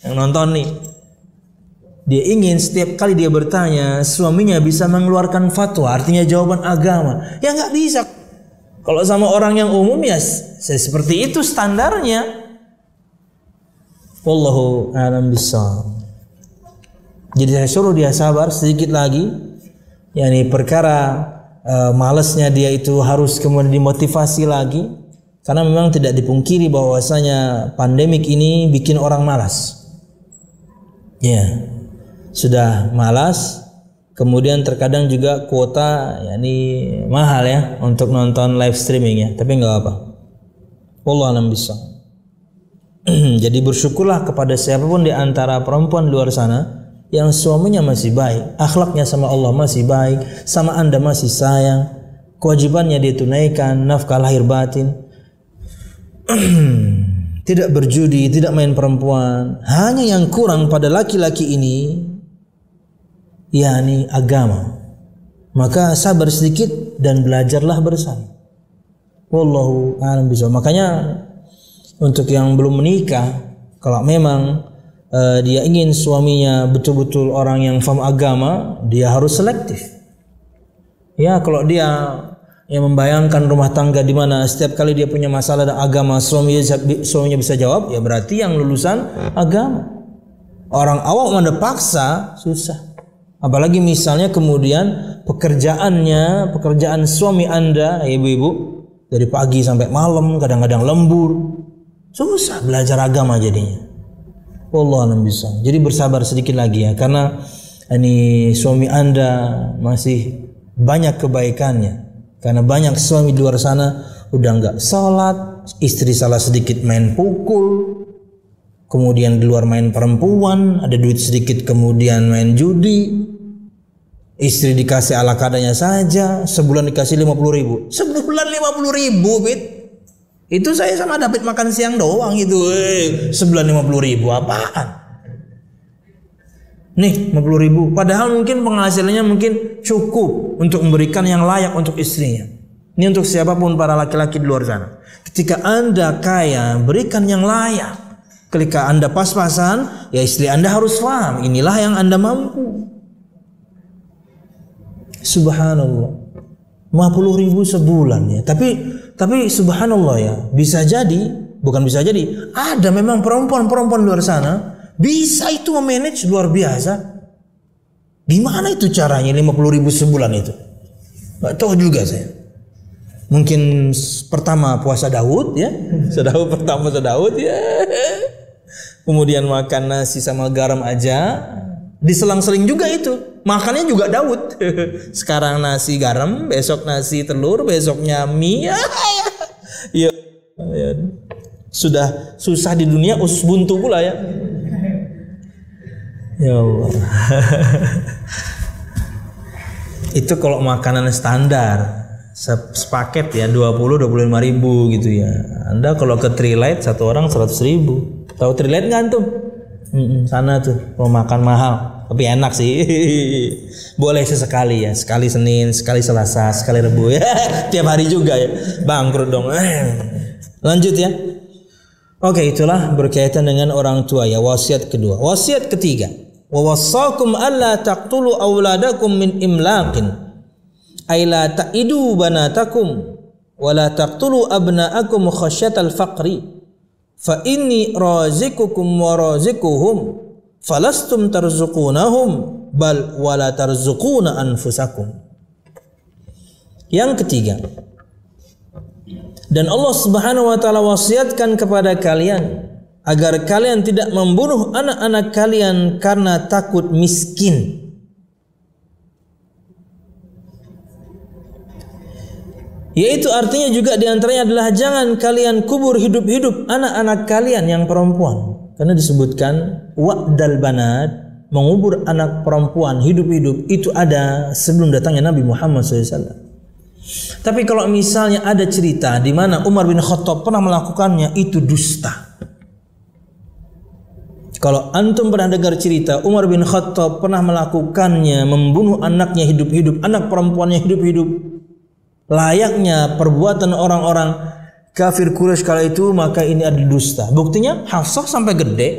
yang nonton nih, Dia ingin setiap kali dia bertanya suaminya bisa mengeluarkan fatwa, artinya jawaban agama. Ya nggak bisa. Kalau sama orang yang umum ya seperti itu standarnya. Wallahu a'lam bishawab. Jadi saya suruh dia sabar sedikit lagi. Yani perkara malasnya dia itu harus kemudian dimotivasi lagi. Karena memang tidak dipungkiri bahwasanya pandemik ini bikin orang malas. Ya, sudah malas. Kemudian terkadang juga kuota yakni mahal ya untuk nonton live streaming ya, tapi nggak apa. Wallahu a'lam bishawab. Jadi bersyukurlah kepada siapapun di antara perempuan di luar sana yang suaminya masih baik, akhlaknya sama Allah masih baik, sama Anda masih sayang, kewajibannya dia tunaikan, nafkah lahir batin. Tidak berjudi, tidak main perempuan. Hanya yang kurang pada laki-laki ini yakni agama. Maka sabar sedikit dan belajarlah bersama. Wallahu a'lam bishawab. Makanya untuk yang belum menikah, kalau memang dia ingin suaminya betul-betul orang yang paham agama, dia harus selektif. Ya, kalau dia yang membayangkan rumah tangga di mana setiap kali dia punya masalah dengan agama suaminya bisa jawab, ya berarti yang lulusan agama. Orang awam Anda paksa susah. Apalagi misalnya kemudian pekerjaan suami Anda, ibu-ibu, dari pagi sampai malam, kadang-kadang lembur, susah belajar agama jadinya. Wallahu a'lam bishawab. Jadi bersabar sedikit lagi ya, karena ini suami Anda masih banyak kebaikannya. Karena banyak suami di luar sana udah nggak sholat, istri salah sedikit main pukul, kemudian di luar main perempuan, ada duit sedikit kemudian main judi. Istri dikasih ala kadanya saja, sebulan dikasih 50.000. Sebulan 50.000, Bit. Itu saya sama David makan siang doang itu. Sebulan 50.000 apaan? Nih 50.000. Padahal mungkin penghasilannya mungkin cukup untuk memberikan yang layak untuk istrinya. Ini untuk siapapun para laki-laki di luar sana. Ketika Anda kaya, berikan yang layak. Ketika Anda pas-pasan, ya istri Anda harus paham. Inilah yang Anda mampu. Subhanallah, 50.000 sebulan ya. Tapi subhanallah ya, bisa jadi, bukan bisa jadi, ada memang perempuan-perempuan luar sana bisa itu memanage luar biasa. Gimana itu caranya 50.000 sebulan itu? Gak tahu juga saya. Mungkin pertama puasa Daud ya, pertama puasa Daud ya. Kemudian makan nasi sama garam aja. Diselang-seling juga itu. Makannya juga Daud. Sekarang nasi garam, besok nasi telur, besoknya mie. Ya. Sudah susah di dunia, usus buntu pula ya. Ya Allah. Itu kalau makanan standar sepaket ya 20-25 ribu gitu ya. Anda kalau ke Trilight satu orang 100.000. Tahu Trilight nggak antum? Sana tuh mau makan mahal tapi enak sih. Boleh sesekali ya, sekali Senin, sekali Selasa, sekali Rebu ya. Tiap hari juga ya, bangkrut dong. Lanjut ya. Oke, itulah berkaitan dengan orang tua ya. Wasiat kedua. Wasiat ketiga, wa wassakum alla taqtulu auladakum min imlaqin ay la ta'idu banatakum wa la taqtulu abna'akum khasyatal faqri fa inni razikukum wa razikuhum falastum tarzuqunahum bal wala tarzuquna anfusakum. Yang ketiga, dan Allah Subhanahu wa taala wasiatkan kepada kalian agar kalian tidak membunuh anak-anak kalian karena takut miskin. Yaitu artinya juga diantaranya adalah jangan kalian kubur hidup-hidup anak-anak kalian yang perempuan. Karena disebutkan wa'dal banat, mengubur anak perempuan hidup-hidup, itu ada sebelum datangnya Nabi Muhammad SAW. Tapi kalau misalnya ada cerita di mana Umar bin Khattab pernah melakukannya, itu dusta. Kalau antum pernah dengar cerita Umar bin Khattab pernah melakukannya, membunuh anaknya hidup-hidup, anak perempuannya hidup-hidup, layaknya perbuatan orang-orang kafir Quraisy kala itu, maka ini adalah dusta. Buktinya Hafsah sampai gede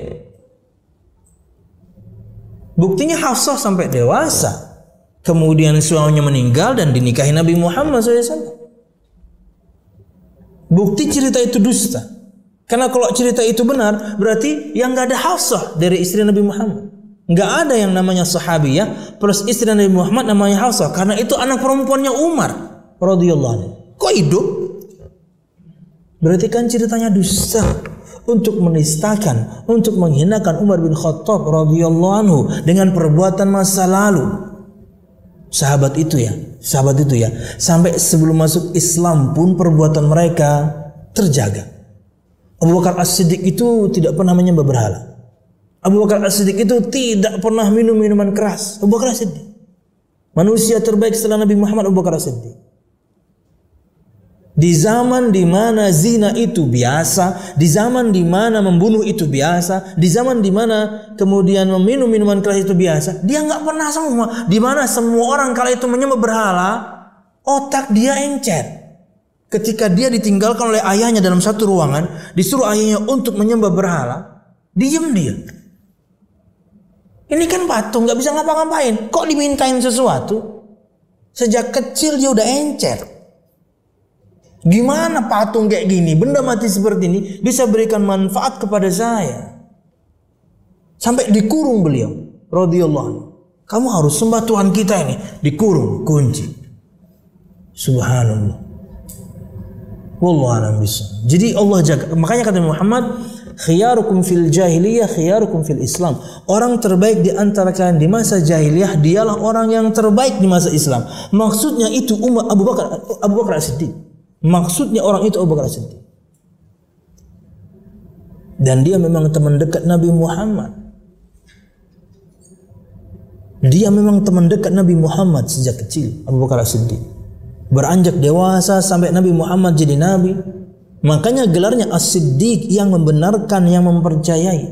Buktinya Hafsah sampai dewasa, kemudian suaminya meninggal dan dinikahi Nabi Muhammad SAW. Bukti cerita itu dusta. Karena kalau cerita itu benar, berarti yang nggak ada Hafsah dari istri Nabi Muhammad. Nggak ada yang namanya sahabiyah plus istri Nabi Muhammad namanya Hafsah, karena itu anak perempuannya Umar radhiyallahu anhu. Kok hidup? Berarti kan ceritanya dusta, untuk menistakan, untuk menghinakan Umar bin Khattab radhiyallahu anhu dengan perbuatan masa lalu. Sahabat itu ya, sampai sebelum masuk Islam pun perbuatan mereka terjaga. Abu Bakar As-Siddiq itu tidak pernah menyembah berhala. Abu Bakar As-Siddiq itu tidak pernah minum minuman keras. Abu Bakar As-Siddiq, manusia terbaik setelah Nabi Muhammad, Abu Bakar As-Siddiq. Di zaman di mana zina itu biasa, di zaman di mana membunuh itu biasa, di zaman di mana kemudian meminum minuman keras itu biasa, dia nggak pernah semua. Di mana semua orang kala itu menyembah berhala, otak dia encer. Ketika dia ditinggalkan oleh ayahnya dalam satu ruangan, disuruh ayahnya untuk menyembah berhala, diam dia. Ini kan patung, nggak bisa ngapa-ngapain. Kok dimintain sesuatu? Sejak kecil dia udah encer. Gimana patung kayak gini, benda mati seperti ini bisa berikan manfaat kepada saya? Sampai dikurung beliau radhiyallahu anhu. Kamu harus sembah Tuhan kita ini, dikurung, kunci. Subhanallah. Wallahu a'lam bishawab. Jadi Allah jaga. Makanya kata Muhammad, khiyarukum fil jahiliyah khiyarukum fil Islam. Orang terbaik di antara kalian di masa jahiliyah dialah orang yang terbaik di masa Islam. Maksudnya itu Abu Bakar As-Siddiq. Maksudnya orang itu Abu Bakar As-Siddiq. Dan dia memang teman dekat Nabi Muhammad. Dia memang teman dekat Nabi Muhammad sejak kecil, Abu Bakar As-Siddiq. Beranjak dewasa sampai Nabi Muhammad jadi nabi. Makanya gelarnya As-Siddiq, yang membenarkan, yang mempercayai.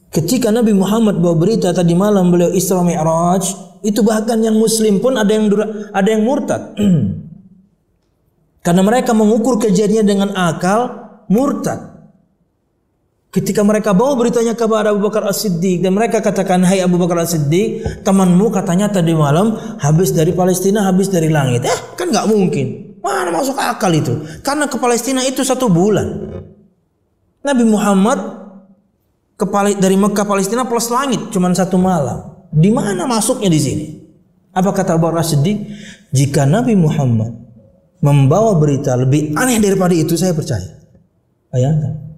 Ketika Nabi Muhammad bawa berita tadi malam beliau Isra Mi'raj, itu bahkan yang muslim pun ada yang murtad. Karena mereka mengukur kejadian dengan akal, murtad. Ketika mereka bawa beritanya kepada Abu Bakar As-Siddiq dan mereka katakan, "Hai Abu Bakar As-Siddiq, temanmu katanya tadi malam habis dari Palestina, habis dari langit." Kan nggak mungkin. Mana masuk akal itu? Karena ke Palestina itu 1 bulan. Nabi Muhammad dari Mekah Palestina plus langit cuma 1 malam. Di mana masuknya di sini? Apa kata Abu Bakar As-Siddiq? Jika Nabi Muhammad membawa berita lebih aneh daripada itu, saya percaya. Bayangkan.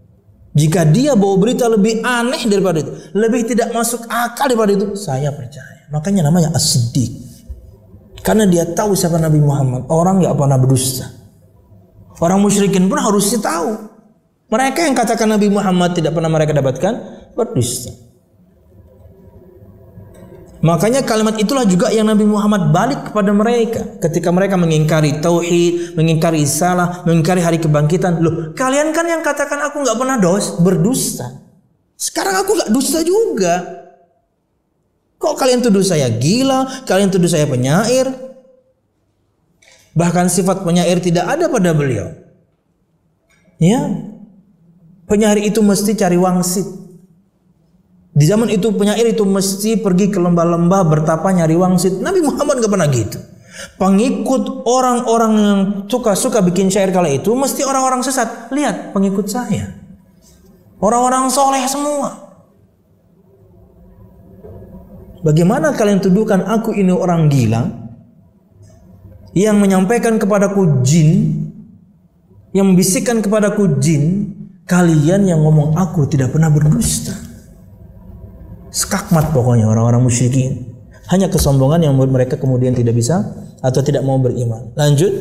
Jika dia bawa berita lebih aneh daripada itu, lebih tidak masuk akal daripada itu, saya percaya. Makanya namanya As-Siddiq. Karena dia tahu siapa Nabi Muhammad, orang yang pernah berdusta. Orang musyrikin pun harusnya tahu. Mereka yang katakan Nabi Muhammad tidak pernah mereka dapatkan, berdusta. Makanya kalimat itulah juga yang Nabi Muhammad balik kepada mereka ketika mereka mengingkari tauhid, mengingkari salah, mengingkari hari kebangkitan. Loh, kalian kan yang katakan aku nggak pernah berdusta. Sekarang aku nggak dusta juga. Kok kalian tuduh saya gila? Kalian tuduh saya penyair? Bahkan sifat penyair tidak ada pada beliau. Ya, penyair itu mesti cari wangsit. Di zaman itu penyair itu mesti pergi ke lembah-lembah bertapa nyari wangsit. Nabi Muhammad gak pernah gitu. Pengikut orang-orang yang suka bikin syair kala itu mesti orang-orang sesat. Lihat pengikut saya, orang-orang soleh semua. Bagaimana kalian tuduhkan aku ini orang gila yang menyampaikan kepadaku jin, yang membisikkan kepadaku jin? Kalian yang ngomong aku tidak pernah berdusta. Skakmat pokoknya orang-orang musyrikin. Hanya kesombongan yang membuat mereka kemudian tidak bisa atau tidak mau beriman. Lanjut.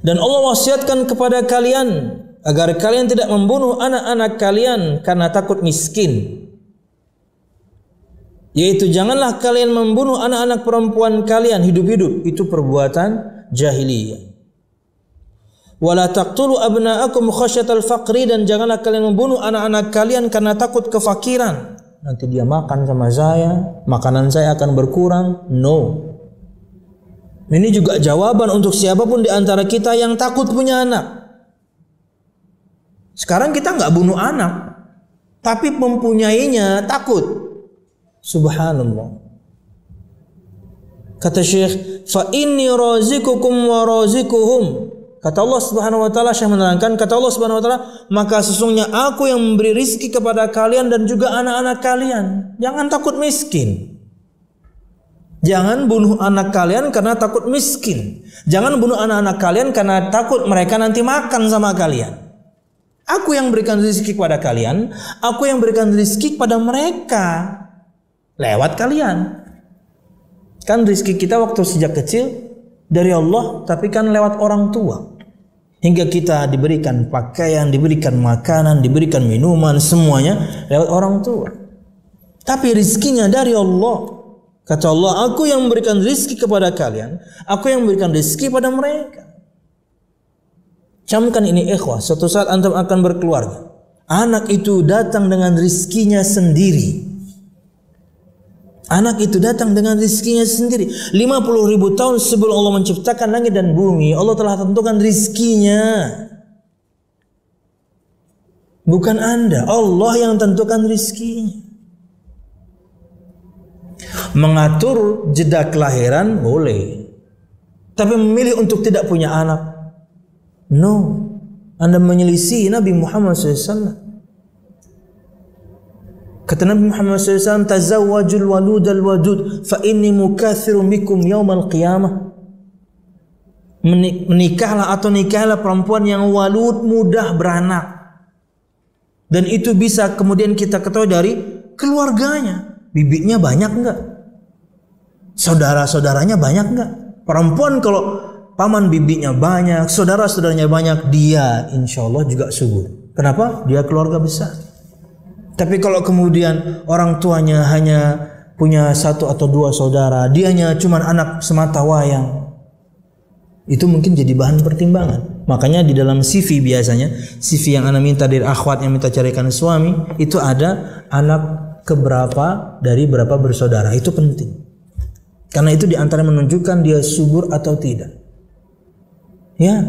Dan Allah wasiatkan kepada kalian agar kalian tidak membunuh anak-anak kalian karena takut miskin. Yaitu janganlah kalian membunuh anak-anak perempuan kalian hidup-hidup. Itu perbuatan jahiliyah. Wala taqtulu abna'akum khasyatal faqri, dan janganlah kalian membunuh anak-anak kalian karena takut kefakiran. Nanti dia makan sama saya, makanan saya akan berkurang. No. Ini juga jawaban untuk siapapun di antara kita yang takut punya anak. Sekarang kita nggak bunuh anak, tapi mempunyainya takut. Subhanallah. Kata Syekh, fa inni razikukum wa razikuhum. Kata Allah Subhanahu wa taala, Syekh menerangkan, kata Allah Subhanahu wa taala, maka sesungguhnya aku yang memberi rizki kepada kalian dan juga anak-anak kalian. Jangan takut miskin. Jangan bunuh anak kalian karena takut miskin. Jangan bunuh anak-anak kalian karena takut mereka nanti makan sama kalian. Aku yang berikan rizki kepada kalian, aku yang berikan rizki kepada mereka lewat kalian. Kan rizki kita waktu sejak kecil dari Allah, tapi kan lewat orang tua. Hingga kita diberikan pakaian, diberikan makanan, diberikan minuman, semuanya lewat orang tua. Tapi rizkinya dari Allah. Kata Allah, aku yang memberikan rizki kepada kalian, aku yang memberikan rizki pada mereka. Camkan ini ikhwah, suatu saat antum akan berkeluarga. Anak itu datang dengan rizkinya sendiri. Anak itu datang dengan rizkinya sendiri. 50.000 tahun sebelum Allah menciptakan langit dan bumi, Allah telah tentukan rizkinya. Bukan Anda, Allah yang tentukan rizkinya. Mengatur jeda kelahiran boleh, tapi memilih untuk tidak punya anak, no. Anda menyelisih Nabi Muhammad SAW. Kata Nabi Muhammad SAW, tazawwajul walud al-wadud fa inni mukathirun bikum yaumal qiyamah. Menikahlah atau nikahlah perempuan yang walud, mudah beranak. Dan itu bisa kemudian kita ketahui dari keluarganya. Bibitnya banyak enggak? Saudara-saudaranya banyak enggak? Perempuan kalau paman bibitnya banyak, saudara-saudaranya banyak, dia insya Allah juga subur. Kenapa? Dia keluarga besar. Tapi kalau kemudian orang tuanya hanya punya 1 atau 2 saudara, dianya cuma anak semata wayang, itu mungkin jadi bahan pertimbangan. Makanya di dalam CV biasanya, CV yang anda minta dari akhwat yang minta carikan suami, itu ada anak keberapa dari berapa bersaudara. Itu penting. Karena itu diantara menunjukkan dia subur atau tidak. Ya.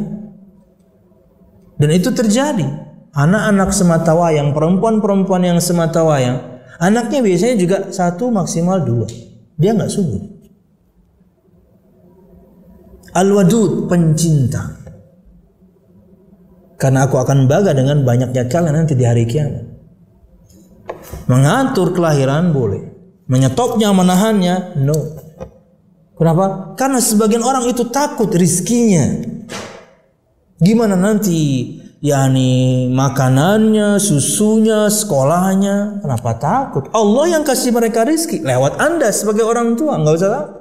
Dan itu terjadi. Anak-anak semata wayang, perempuan-perempuan yang semata wayang, anaknya biasanya juga 1 maksimal 2. Dia nggak subur. Al-wadud, pencinta. Karena aku akan bangga dengan banyaknya kalian nanti di hari kiamat. Mengatur kelahiran boleh, menyetopnya, menahannya, no. Kenapa? Karena sebagian orang itu takut rizkinya. Gimana nanti? Yani makanannya, susunya, sekolahnya. Kenapa takut? Allah yang kasih mereka rizki lewat Anda sebagai orang tua. Nggak usah takut.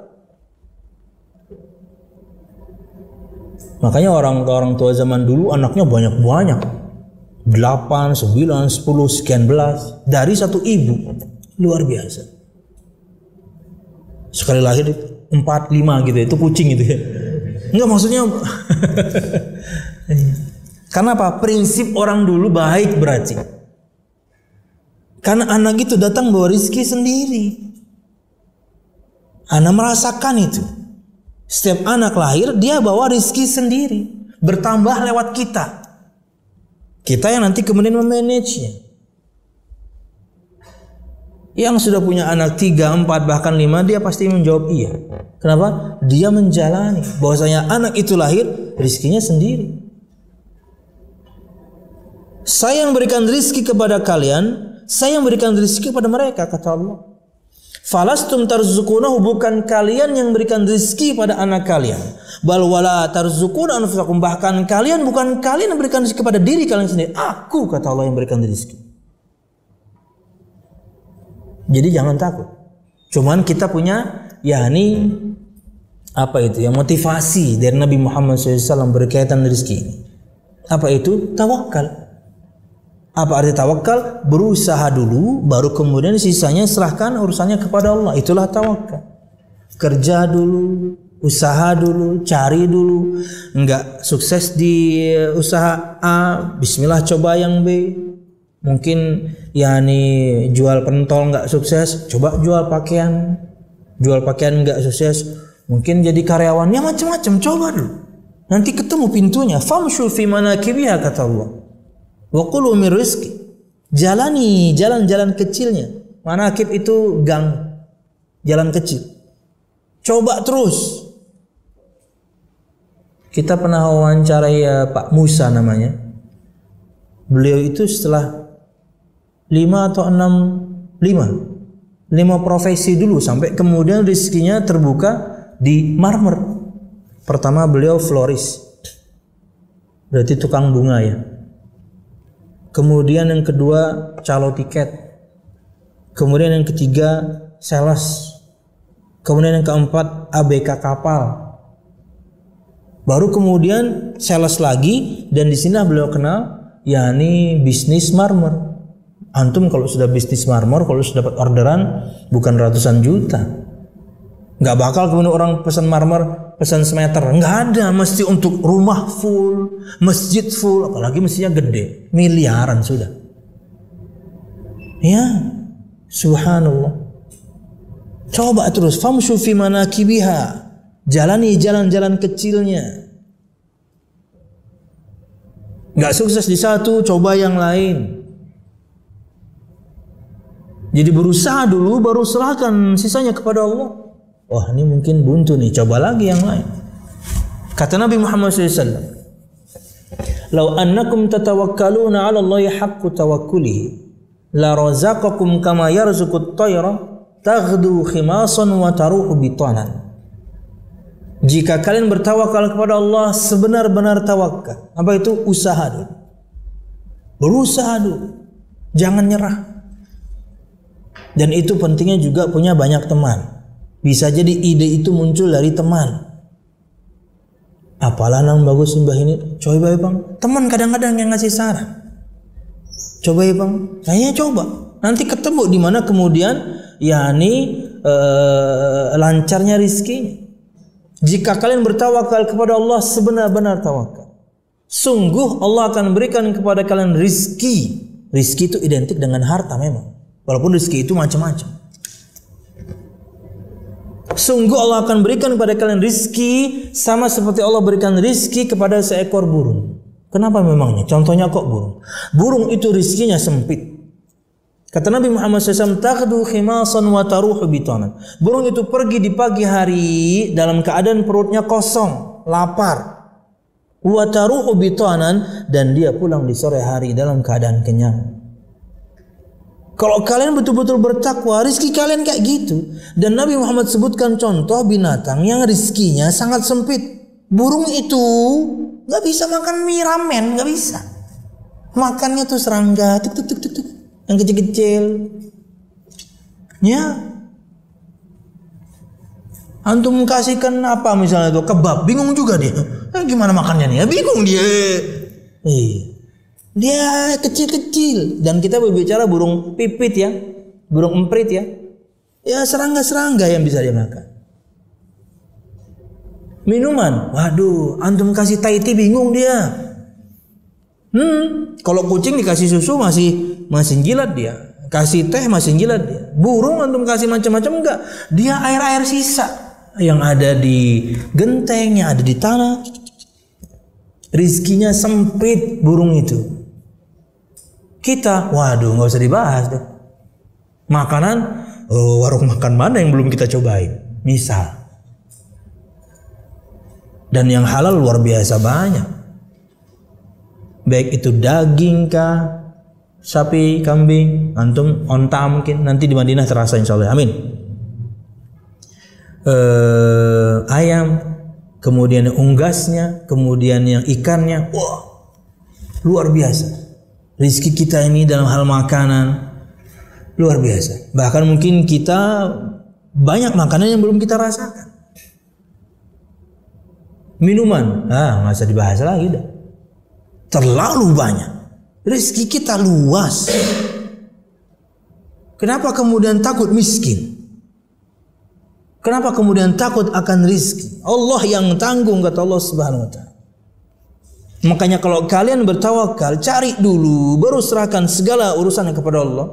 Makanya orang tua zaman dulu anaknya banyak-banyak. 8, 9, 10, sekian belas. Dari 1 ibu. Luar biasa. Sekali lahir 4, 5 gitu. Itu kucing gitu ya. Enggak, maksudnya karena apa? Prinsip orang dulu baik berarti. Karena anak itu datang bawa rizki sendiri. Anak merasakan itu. Setiap anak lahir dia bawa rizki sendiri. Bertambah lewat kita. Kita yang nanti kemudian memanagenya. Yang sudah punya anak 3, 4, bahkan 5, dia pasti menjawab iya. Kenapa? Dia menjalani bahwasanya anak itu lahir rizkinya sendiri. Saya yang berikan rizki kepada kalian, saya yang berikan rizki kepada mereka, kata Allah. Falastum tarzuqunahu, bukan kalian yang berikan rizki pada anak kalian. Bal wala tarzuquna anfusakum, bahkan kalian bukan kalian yang berikan rizki kepada diri kalian sendiri. Aku, kata Allah, yang berikan rizki. Jadi jangan takut. Cuman kita punya yakni apa itu? Yang motivasi dari Nabi Muhammad SAW berkaitan rizki ini. Apa itu? Tawakal. Apa arti tawakal? Berusaha dulu, baru kemudian sisanya serahkan urusannya kepada Allah. Itulah tawakal. Kerja dulu, usaha dulu, cari dulu. Enggak sukses di usaha A, bismillah coba yang B. Mungkin yakni jual pentol enggak sukses, coba jual pakaian. Jual pakaian enggak sukses, mungkin jadi karyawan. Ya macam-macam, coba dulu. Nanti ketemu pintunya. Famshu fi manakibiha, kata Allah. Wa qulu min rizqi. Jalani jalan-jalan kecilnya. Manakib itu gang. jalan kecil. Coba terus. Kita pernah wawancarai Pak Musa namanya. Beliau itu setelah 5 profesi dulu sampai kemudian rezekinya terbuka di marmer. Pertama beliau florist, berarti tukang bunga ya. Kemudian yang kedua calo tiket. Kemudian yang ketiga sales. Kemudian yang keempat ABK kapal. Baru kemudian sales lagi, dan di sini beliau kenal yakni bisnis marmer. Antum kalau sudah bisnis marmer, kalau sudah dapat orderan bukan ratusan juta. Nggak bakal kemudian orang pesan marmer, pesan semeter. Nggak ada, mesti untuk rumah full, masjid full, apalagi mestinya gede, miliaran sudah. Ya, subhanallah. Coba terus, famshu fi manakibiha, jalani jalan-jalan kecilnya. Nggak sukses di satu, coba yang lain. Jadi berusaha dulu, baru serahkan sisanya kepada Allah. Wah, ini mungkin buntu nih, coba lagi yang lain. Kata Nabi Muhammad SAW, "Lau annakum tatawakkaluna 'ala Allahi haqqa tawakkulihi, la razaqakum kama yarzuqut tayra taghdu khimasan wa taruhu bitanan." Jika kalian bertawakal kepada Allah sebenar-benar tawakal, apa itu? Usaha dulu. Berusaha dulu. Jangan nyerah. Dan itu pentingnya juga punya banyak teman. Bisa jadi ide itu muncul dari teman. Apalah nang bagus mbah ini? Coba ya bang. Teman kadang-kadang yang ngasih saran. Coba ya bang. Kayaknya coba. Nanti ketemu di mana kemudian yakni lancarnya rizkinya. Jika kalian bertawakal kepada Allah sebenar-benar tawakal, sungguh Allah akan berikan kepada kalian rizki. Rizki itu identik dengan harta memang, walaupun rizki itu macam-macam. Sungguh Allah akan berikan kepada kalian rizki sama seperti Allah berikan rizki kepada seekor burung. Kenapa memangnya? Contohnya kok burung? Burung itu rizkinya sempit. Kata Nabi Muhammad SAW, "Taghdu khimasan wa taruhu bitanan." Burung itu pergi di pagi hari dalam keadaan perutnya kosong, lapar. Wa taruhu bitanan, dan dia pulang di sore hari dalam keadaan kenyang. Kalau kalian betul-betul bertakwa, rizki kalian kayak gitu. Dan Nabi Muhammad sebutkan contoh binatang yang rizkinya sangat sempit. Burung itu nggak bisa makan mie ramen, nggak bisa. Makannya tuh serangga, tuk tuk tuk tuk tuk, yang kecil-kecil. Ya, antum kasihkan apa misalnya tuh kebab, bingung juga dia. Gimana makannya nih? Ya, bingung dia. Dia kecil-kecil. Dan kita berbicara burung pipit ya, burung emprit ya. Ya serangga-serangga yang bisa dia makan. Minuman, waduh, antum kasih Thai tea bingung dia. Kalau kucing dikasih susu masih jilat dia. Kasih teh masih jilat dia. Burung antum kasih macam-macam enggak. Dia air-air sisa yang ada di genteng, yang ada di tanah. Rizkinya sempit burung itu. Kita, waduh, nggak usah dibahas deh. Makanan, warung makan mana yang belum kita cobain? Misal. Dan yang halal luar biasa banyak. Baik itu daging kah, sapi, kambing, antum onta mungkin nanti di Madinah terasa insya Allah. Amin. Ayam, kemudian unggasnya, kemudian yang ikannya, wah, luar biasa. Rizki kita ini dalam hal makanan luar biasa. Bahkan mungkin kita banyak makanan yang belum kita rasakan. Minuman, nggak usah dibahas lagi dah. Terlalu banyak. Rizki kita luas. Kenapa kemudian takut miskin? Kenapa kemudian takut akan rizki? Allah yang tanggung, kata Allah Subhanahu wa ta'ala. Makanya kalau kalian bertawakal, cari dulu, baru serahkan segala urusan kepada Allah.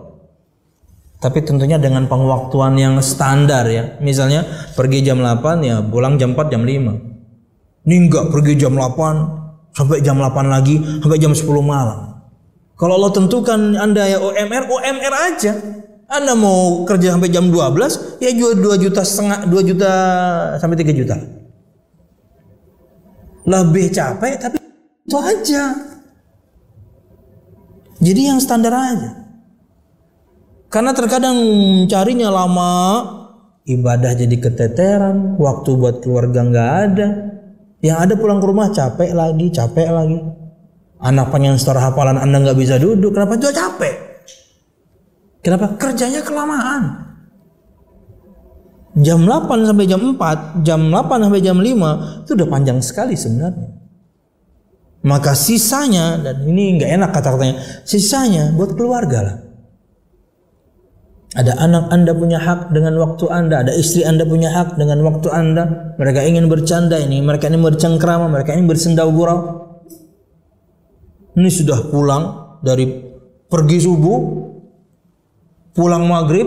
Tapi tentunya dengan pengwaktuan yang standar ya. Misalnya pergi jam 8 ya pulang jam 4 jam 5. Ini enggak pergi jam 8 sampai jam 8 lagi sampai jam 10 malam. Kalau Allah tentukan Anda ya OMR aja. Anda mau kerja sampai jam 12, ya jual 2,5 juta, 2 juta sampai 3 juta. Lebih capek tapi itu aja. Jadi yang standar aja. Karena terkadang carinya lama, ibadah jadi keteteran, waktu buat keluarga nggak ada. Yang ada pulang ke rumah capek lagi. Anak pengen setor hafalan Anda nggak bisa duduk, kenapa? Juga capek. Kenapa? Kerjanya kelamaan. Jam 8 sampai jam 4, jam 8 sampai jam 5 itu udah panjang sekali sebenarnya. Maka sisanya, dan ini nggak enak kata-katanya, sisanya buat keluarga lah. Ada anak Anda punya hak dengan waktu Anda, ada istri Anda punya hak dengan waktu Anda. Mereka ingin bercanda ini, mereka ini bercengkrama, mereka ini bersendau gurau. Ini sudah pulang dari pergi subuh, pulang maghrib,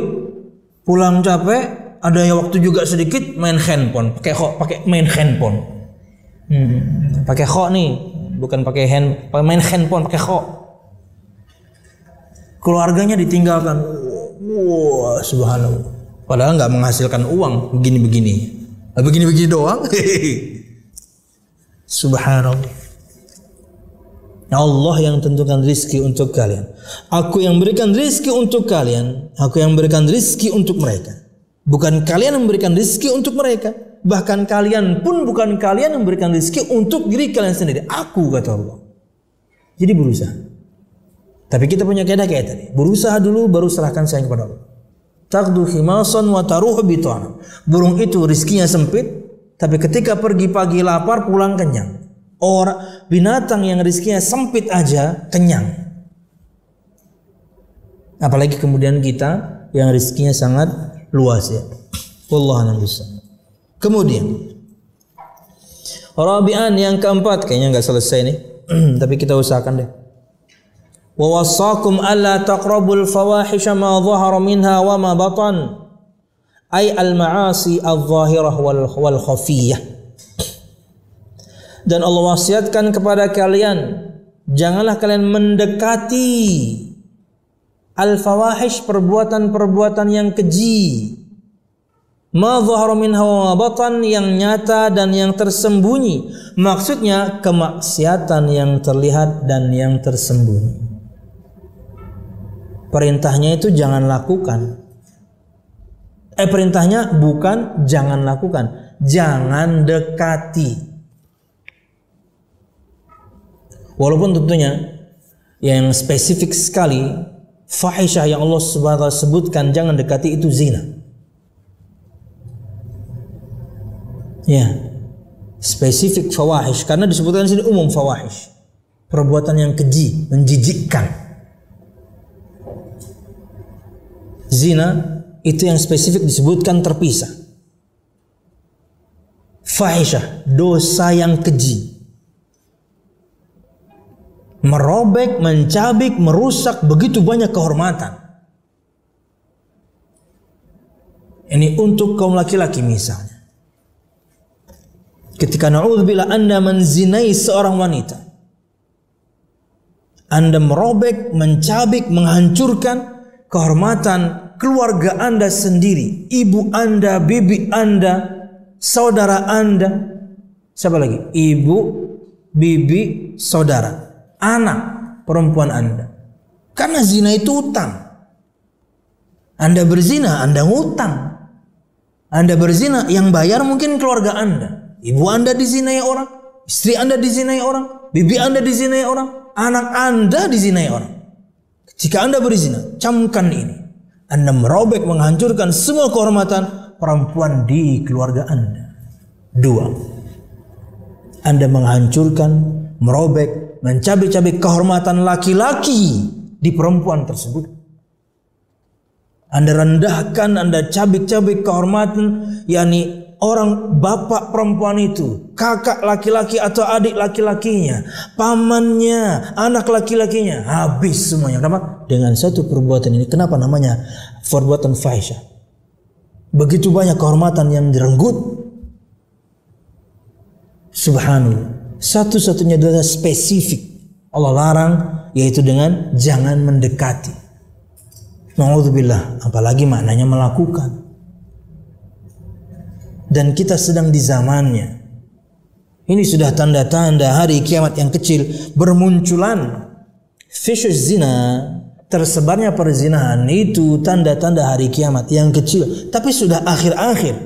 pulang capek, ada yang waktu juga sedikit main handphone, pakai main handphone. Pakai kho nih, bukan pakai main handphone, pakai kho. Keluarganya ditinggalkan. Wah, subhanallah. Padahal nggak menghasilkan uang begini-begini. Begini-begini doang. Subhanallah. Allah yang tentukan rizki untuk kalian. Aku yang berikan rizki untuk kalian. Aku yang berikan rizki untuk mereka. Bukan kalian yang memberikan rizki untuk mereka. Bahkan kalian pun bukan kalian yang memberikan rizki untuk diri kalian sendiri. Aku, kata Allah. Jadi berusaha. Tapi kita punya kaidah kayak tadi. Berusaha dulu baru serahkan sayang kepada Allah. Taqdu khimasan wa taruhu bitana. Burung itu rizkinya sempit, tapi ketika pergi pagi lapar, pulang kenyang. Orang binatang yang rizkinya sempit aja kenyang. Apalagi kemudian kita yang rizkinya sangat luas ya. Wallahu a'lam bishawab. Kemudian rabi'an yang keempat, kayaknya nggak selesai nih. Tapi kita usahakan deh. Wa wassakum alla taqrabul fawahisha ma dhahara minha wa ma batan. Ay al-ma'asi adh-dhahirah wal khafiyah. Dan Allah wasiatkan kepada kalian, janganlah kalian mendekati al-fawahish, perbuatan-perbuatan yang keji. Ma dhahara minha wa batan, yang nyata dan yang tersembunyi. Maksudnya kemaksiatan yang terlihat dan yang tersembunyi. Perintahnya itu jangan lakukan. Perintahnya bukan jangan lakukan, jangan dekati. Walaupun tentunya yang spesifik sekali fahisyah yang Allah Subhanahu wa taala sebutkan jangan dekati itu zina. Ya, spesifik fawahish karena disebutkan di sini umum fawahish. Perbuatan yang keji, menjijikkan. Zina itu yang spesifik disebutkan terpisah. Fahisyah, dosa yang keji. Merobek, mencabik, merusak begitu banyak kehormatan. Ini untuk kaum laki-laki misalnya. Ketika na'udzubillah Anda menzinai seorang wanita, Anda merobek, mencabik, menghancurkan kehormatan keluarga Anda sendiri, ibu Anda, bibi Anda, saudara Anda, siapa lagi? Ibu, bibi, saudara, anak perempuan Anda. Karena zina itu utang. Anda berzina, Anda ngutang. Anda berzina, yang bayar mungkin keluarga Anda. Ibu Anda dizinai orang, istri Anda dizinai orang, bibi Anda dizinai orang, anak Anda dizinai orang. Jika Anda berzina, camkan ini. Anda merobek, menghancurkan semua kehormatan perempuan di keluarga Anda. 2. Anda menghancurkan, merobek, mencabik-cabik kehormatan laki-laki di perempuan tersebut. Anda rendahkan, Anda cabik-cabik kehormatan, yakni orang bapak perempuan itu, kakak laki-laki atau adik laki-lakinya, pamannya, anak laki-lakinya, habis semuanya. Kenapa? Dengan satu perbuatan ini. Kenapa namanya perbuatan fahisyah? Begitu banyak kehormatan yang direnggut. Subhanallah. Satu-satunya dosa spesifik Allah larang, yaitu dengan jangan mendekati. Na'udzubillah, apalagi maknanya melakukan. Dan kita sedang di zamannya. Ini sudah tanda-tanda hari kiamat yang kecil. Bermunculan fisyus zina, tersebarnya perzinahan, itu tanda-tanda hari kiamat yang kecil. Tapi sudah akhir-akhir.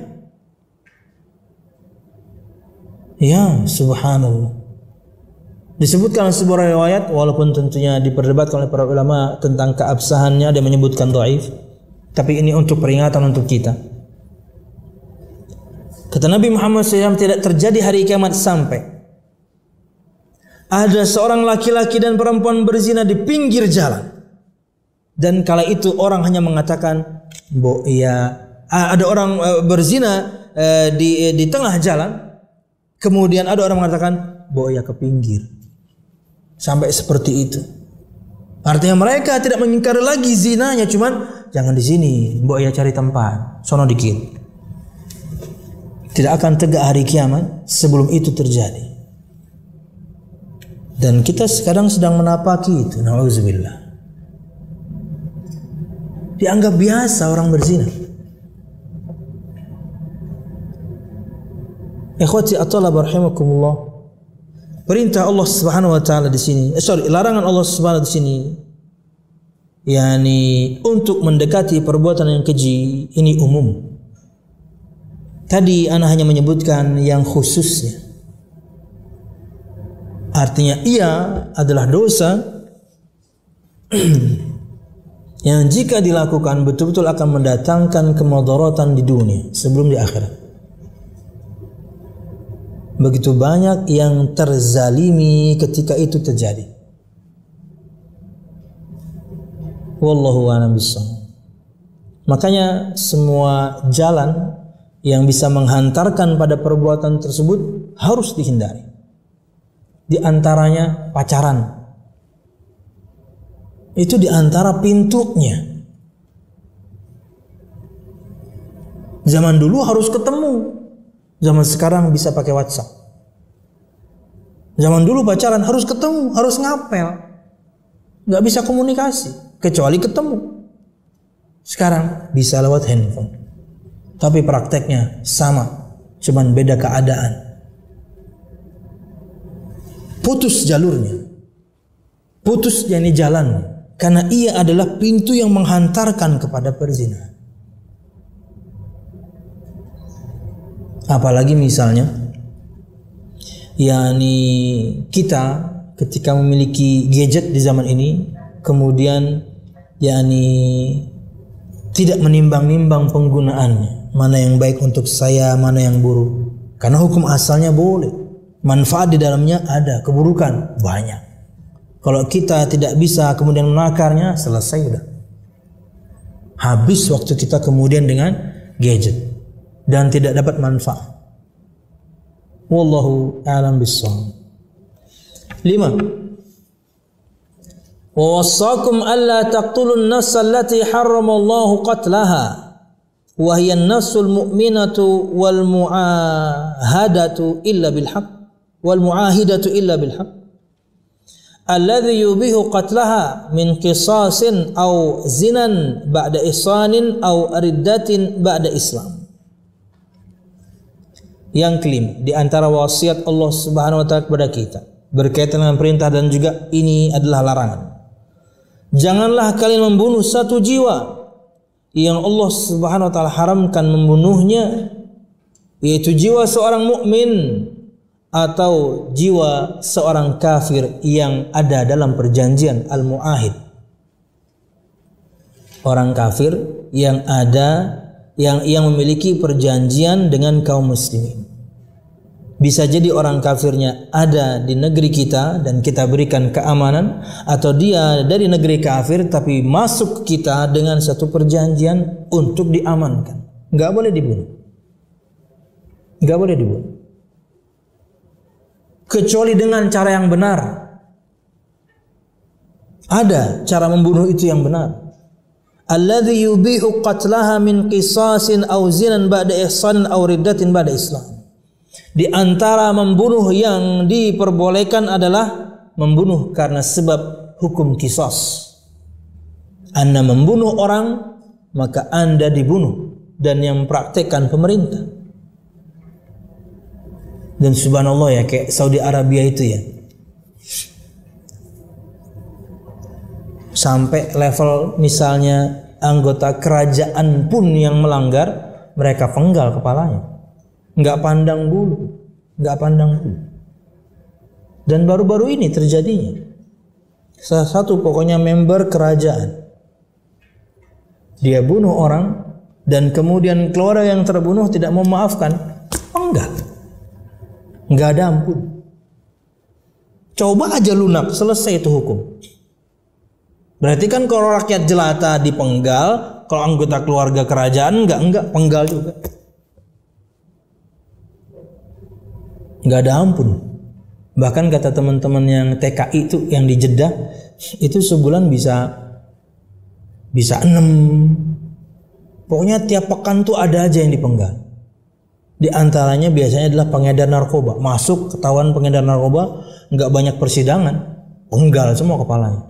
Ya subhanallah. Disebutkan sebuah riwayat, walaupun tentunya diperdebatkan oleh para ulama tentang keabsahannya, dia menyebutkan dhaif, tapi ini untuk peringatan untuk kita. Kata Nabi Muhammad SAW, tidak terjadi hari kiamat sampai ada seorang laki-laki dan perempuan berzina di pinggir jalan, dan kala itu orang hanya mengatakan, ada orang berzina di tengah jalan, kemudian ada orang mengatakan, ke pinggir. Sampai seperti itu. Artinya mereka tidak mengingkari lagi zinanya, cuman jangan di sini, cari tempat, sono dikit. Tidak akan tegak hari kiamat sebelum itu terjadi. Dan kita sekarang sedang menapaki itu, na'udzubillah. Dianggap biasa orang berzina. Ikhwati at-talab rahimakumullah. Perintah Allah Subhanahu wa taala di sini, larangan Allah Subhanahu di sini, yakni untuk mendekati perbuatan yang keji, ini umum. Tadi ana hanya menyebutkan yang khususnya. Artinya ia adalah dosa yang jika dilakukan betul-betul akan mendatangkan kemudaratan di dunia sebelum di akhirat. Begitu banyak yang terzalimi ketika itu terjadi. Wallahu a'lam bishawab. Makanya semua jalan yang bisa menghantarkan pada perbuatan tersebut harus dihindari. Di antaranya pacaran. Itu di antara pintunya. Zaman dulu harus ketemu. Zaman sekarang bisa pakai WhatsApp. Zaman dulu pacaran harus ketemu, harus ngapel. Nggak bisa komunikasi, kecuali ketemu. Sekarang bisa lewat handphone. Tapi prakteknya sama, cuman beda keadaan. Putus jalurnya. Putus yakni jalan. Karena ia adalah pintu yang menghantarkan kepada perzinahan. Apalagi misalnya, yakni kita ketika memiliki gadget di zaman ini, kemudian yakni tidak menimbang-nimbang penggunaannya, mana yang baik untuk saya, mana yang buruk. Karena hukum asalnya boleh, manfaat di dalamnya ada, keburukan banyak. Kalau kita tidak bisa kemudian menakarnya, selesai udah. Habis waktu kita kemudian dengan gadget dan tidak dapat manfaat. Wallahu a'lam bishawab. 5. Wa wassakum alla taqtulun nafsa allati harramallahu qatlaha wa hiya an-nafsul mu'minatu wal mu'ahadatu illa bil haqq wal mu'ahidatu illa bil haqq alladhi yubihu qatlaha min qisasin aw zinan ba'da ihsanin aw riddatin ba'da islam. Yang kelima, di antara wasiat Allah Subhanahu wa taala kepada kita berkaitan dengan perintah dan juga ini adalah larangan. Janganlah kalian membunuh satu jiwa yang Allah Subhanahu wa taala haramkan membunuhnya, yaitu jiwa seorang mukmin atau jiwa seorang kafir yang ada dalam perjanjian al-muahid. Orang kafir yang ada yang memiliki perjanjian dengan kaum muslimin. Bisa jadi orang kafirnya ada di negeri kita dan kita berikan keamanan, atau dia dari negeri kafir tapi masuk ke kita dengan satu perjanjian untuk diamankan. Enggak boleh dibunuh. Enggak boleh dibunuh. Kecuali dengan cara yang benar. Ada cara membunuh itu yang benar. Alladhi yubihu qatlaha min qisasin aw zinan ba'da ihsanin aw riddatin ba'da islam. Di antara membunuh yang diperbolehkan adalah membunuh karena sebab hukum qisas, Anda membunuh orang, maka Anda dibunuh, dan yang mempraktekkan pemerintah. Dan subhanallah ya, kayak Saudi Arabia itu ya, sampai level misalnya anggota kerajaan pun yang melanggar, mereka penggal kepalanya, nggak pandang bulu, nggak pandang bulu. Dan baru-baru ini terjadinya, salah satu pokoknya member kerajaan, dia bunuh orang, dan kemudian keluarga yang terbunuh tidak mau memaafkan, penggal, nggak ada ampun. Coba aja lunak, selesai itu hukum. Berarti kan kalau rakyat jelata dipenggal, kalau anggota keluarga kerajaan enggak penggal juga. Enggak ada ampun. Bahkan kata teman-teman yang TKI itu yang di Jeddah, itu sebulan bisa 6. Pokoknya tiap pekan tuh ada aja yang dipenggal. Di antaranya biasanya adalah pengedar narkoba. Masuk ketahuan pengedar narkoba, enggak banyak persidangan, penggal semua kepalanya.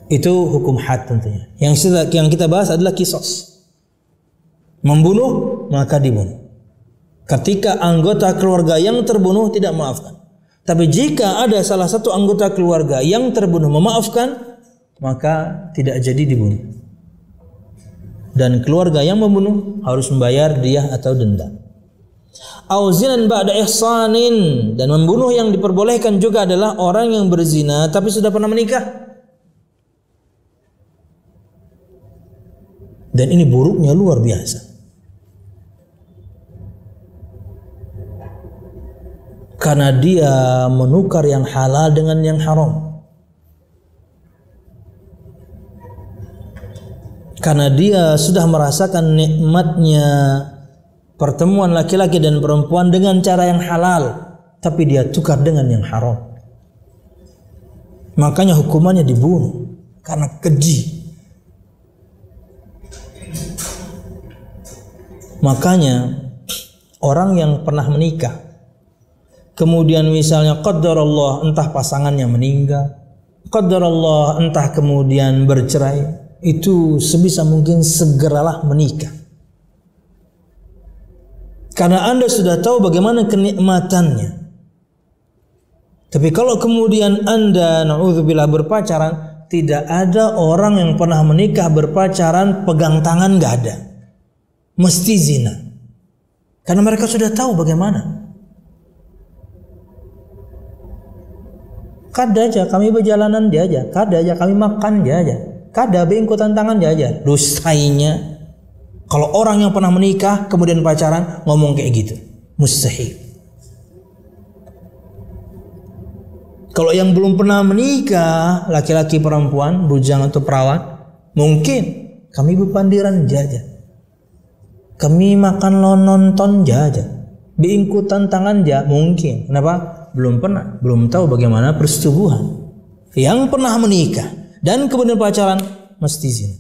Itu hukum had tentunya. Yang kita bahas adalah kisos. Membunuh maka dibunuh. Ketika anggota keluarga yang terbunuh tidak memaafkan. Tapi jika ada salah satu anggota keluarga yang terbunuh memaafkan, maka tidak jadi dibunuh. Dan keluarga yang membunuh harus membayar diyah atau denda. Auzinan ba'da ihsanin, dan membunuh yang diperbolehkan juga adalah orang yang berzina tapi sudah pernah menikah. Dan ini buruknya luar biasa. Karena dia menukar yang halal dengan yang haram. Karena dia sudah merasakan nikmatnya pertemuan laki-laki dan perempuan dengan cara yang halal, tapi dia tukar dengan yang haram. Makanya hukumannya dibunuh karena keji. Makanya orang yang pernah menikah, kemudian misalnya qadarullah entah pasangannya meninggal, qadarullah entah kemudian bercerai, itu sebisa mungkin segeralah menikah. Karena Anda sudah tahu bagaimana kenikmatannya. Tapi kalau kemudian Anda na'udzubillah berpacaran, tidak ada orang yang pernah menikah berpacaran pegang tangan, nggak ada. Mesti zina. Karena mereka sudah tahu bagaimana. Kada aja kami berjalanan dia aja, kada aja kami makan dia aja, kada beingkutan tangan dia aja. Dustainya kalau orang yang pernah menikah kemudian pacaran ngomong kayak gitu, mustahil. Kalau yang belum pernah menikah, laki-laki perempuan, bujang atau perawan, mungkin kami berpandiran jaja. Kami makan lo nonton aja, beingkutan tangan aja mungkin. Kenapa? Belum pernah, belum tahu bagaimana persetubuhan. Yang pernah menikah dan kemudian pacaran mesti zina.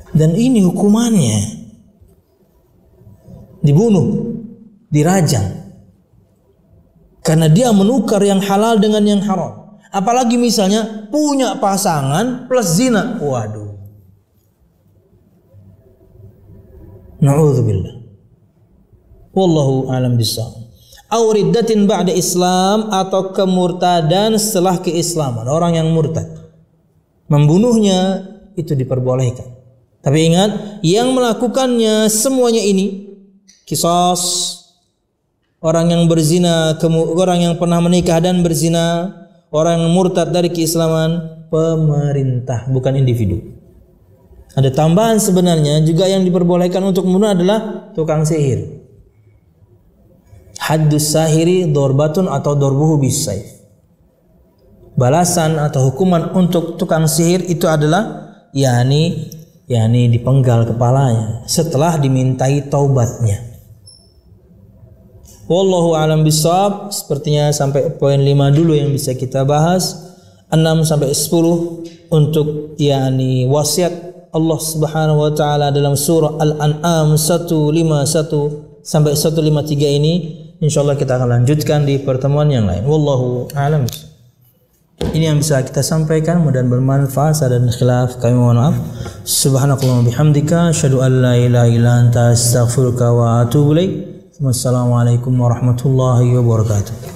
Dan ini hukumannya dibunuh, dirajam. Karena dia menukar yang halal dengan yang haram. Apalagi misalnya punya pasangan plus zina. Waduh. Na'udzubillah. Wallahu a'lam bishawab. Aw riddatin ba'da Islam, atau kemurtadan setelah keislaman. Orang yang murtad, membunuhnya itu diperbolehkan. Tapi ingat, yang melakukannya semuanya ini qisas. Orang yang berzina, orang yang pernah menikah dan berzina, orang yang murtad dari keislaman, pemerintah, bukan individu. Ada tambahan sebenarnya juga yang diperbolehkan untuk membunuh adalah tukang sihir. Haddus sahiri dorbatun atau dorbuhu bisayf. Balasan atau hukuman untuk tukang sihir itu adalah yakni dipenggal kepalanya setelah dimintai taubatnya. Wallahu a'lam bishawab. Sepertinya sampai poin 5 dulu yang bisa kita bahas. 6 sampai 10 untuk wasiat Allah Subhanahu wa taala dalam surah Al-An'am 151 sampai 153 ini, Insyaallah kita akan lanjutkan di pertemuan yang lain. Wallahu a'lam. Ini yang bisa kita sampaikan, mudah bermanfaat. Ada khilaf kami mohon maaf. Subhanakallahumma bihamdika asyhadu an la ilaha illa anta astaghfiruka wa atubu ilaik. Wassalamualaikum warahmatullahi wabarakatuh.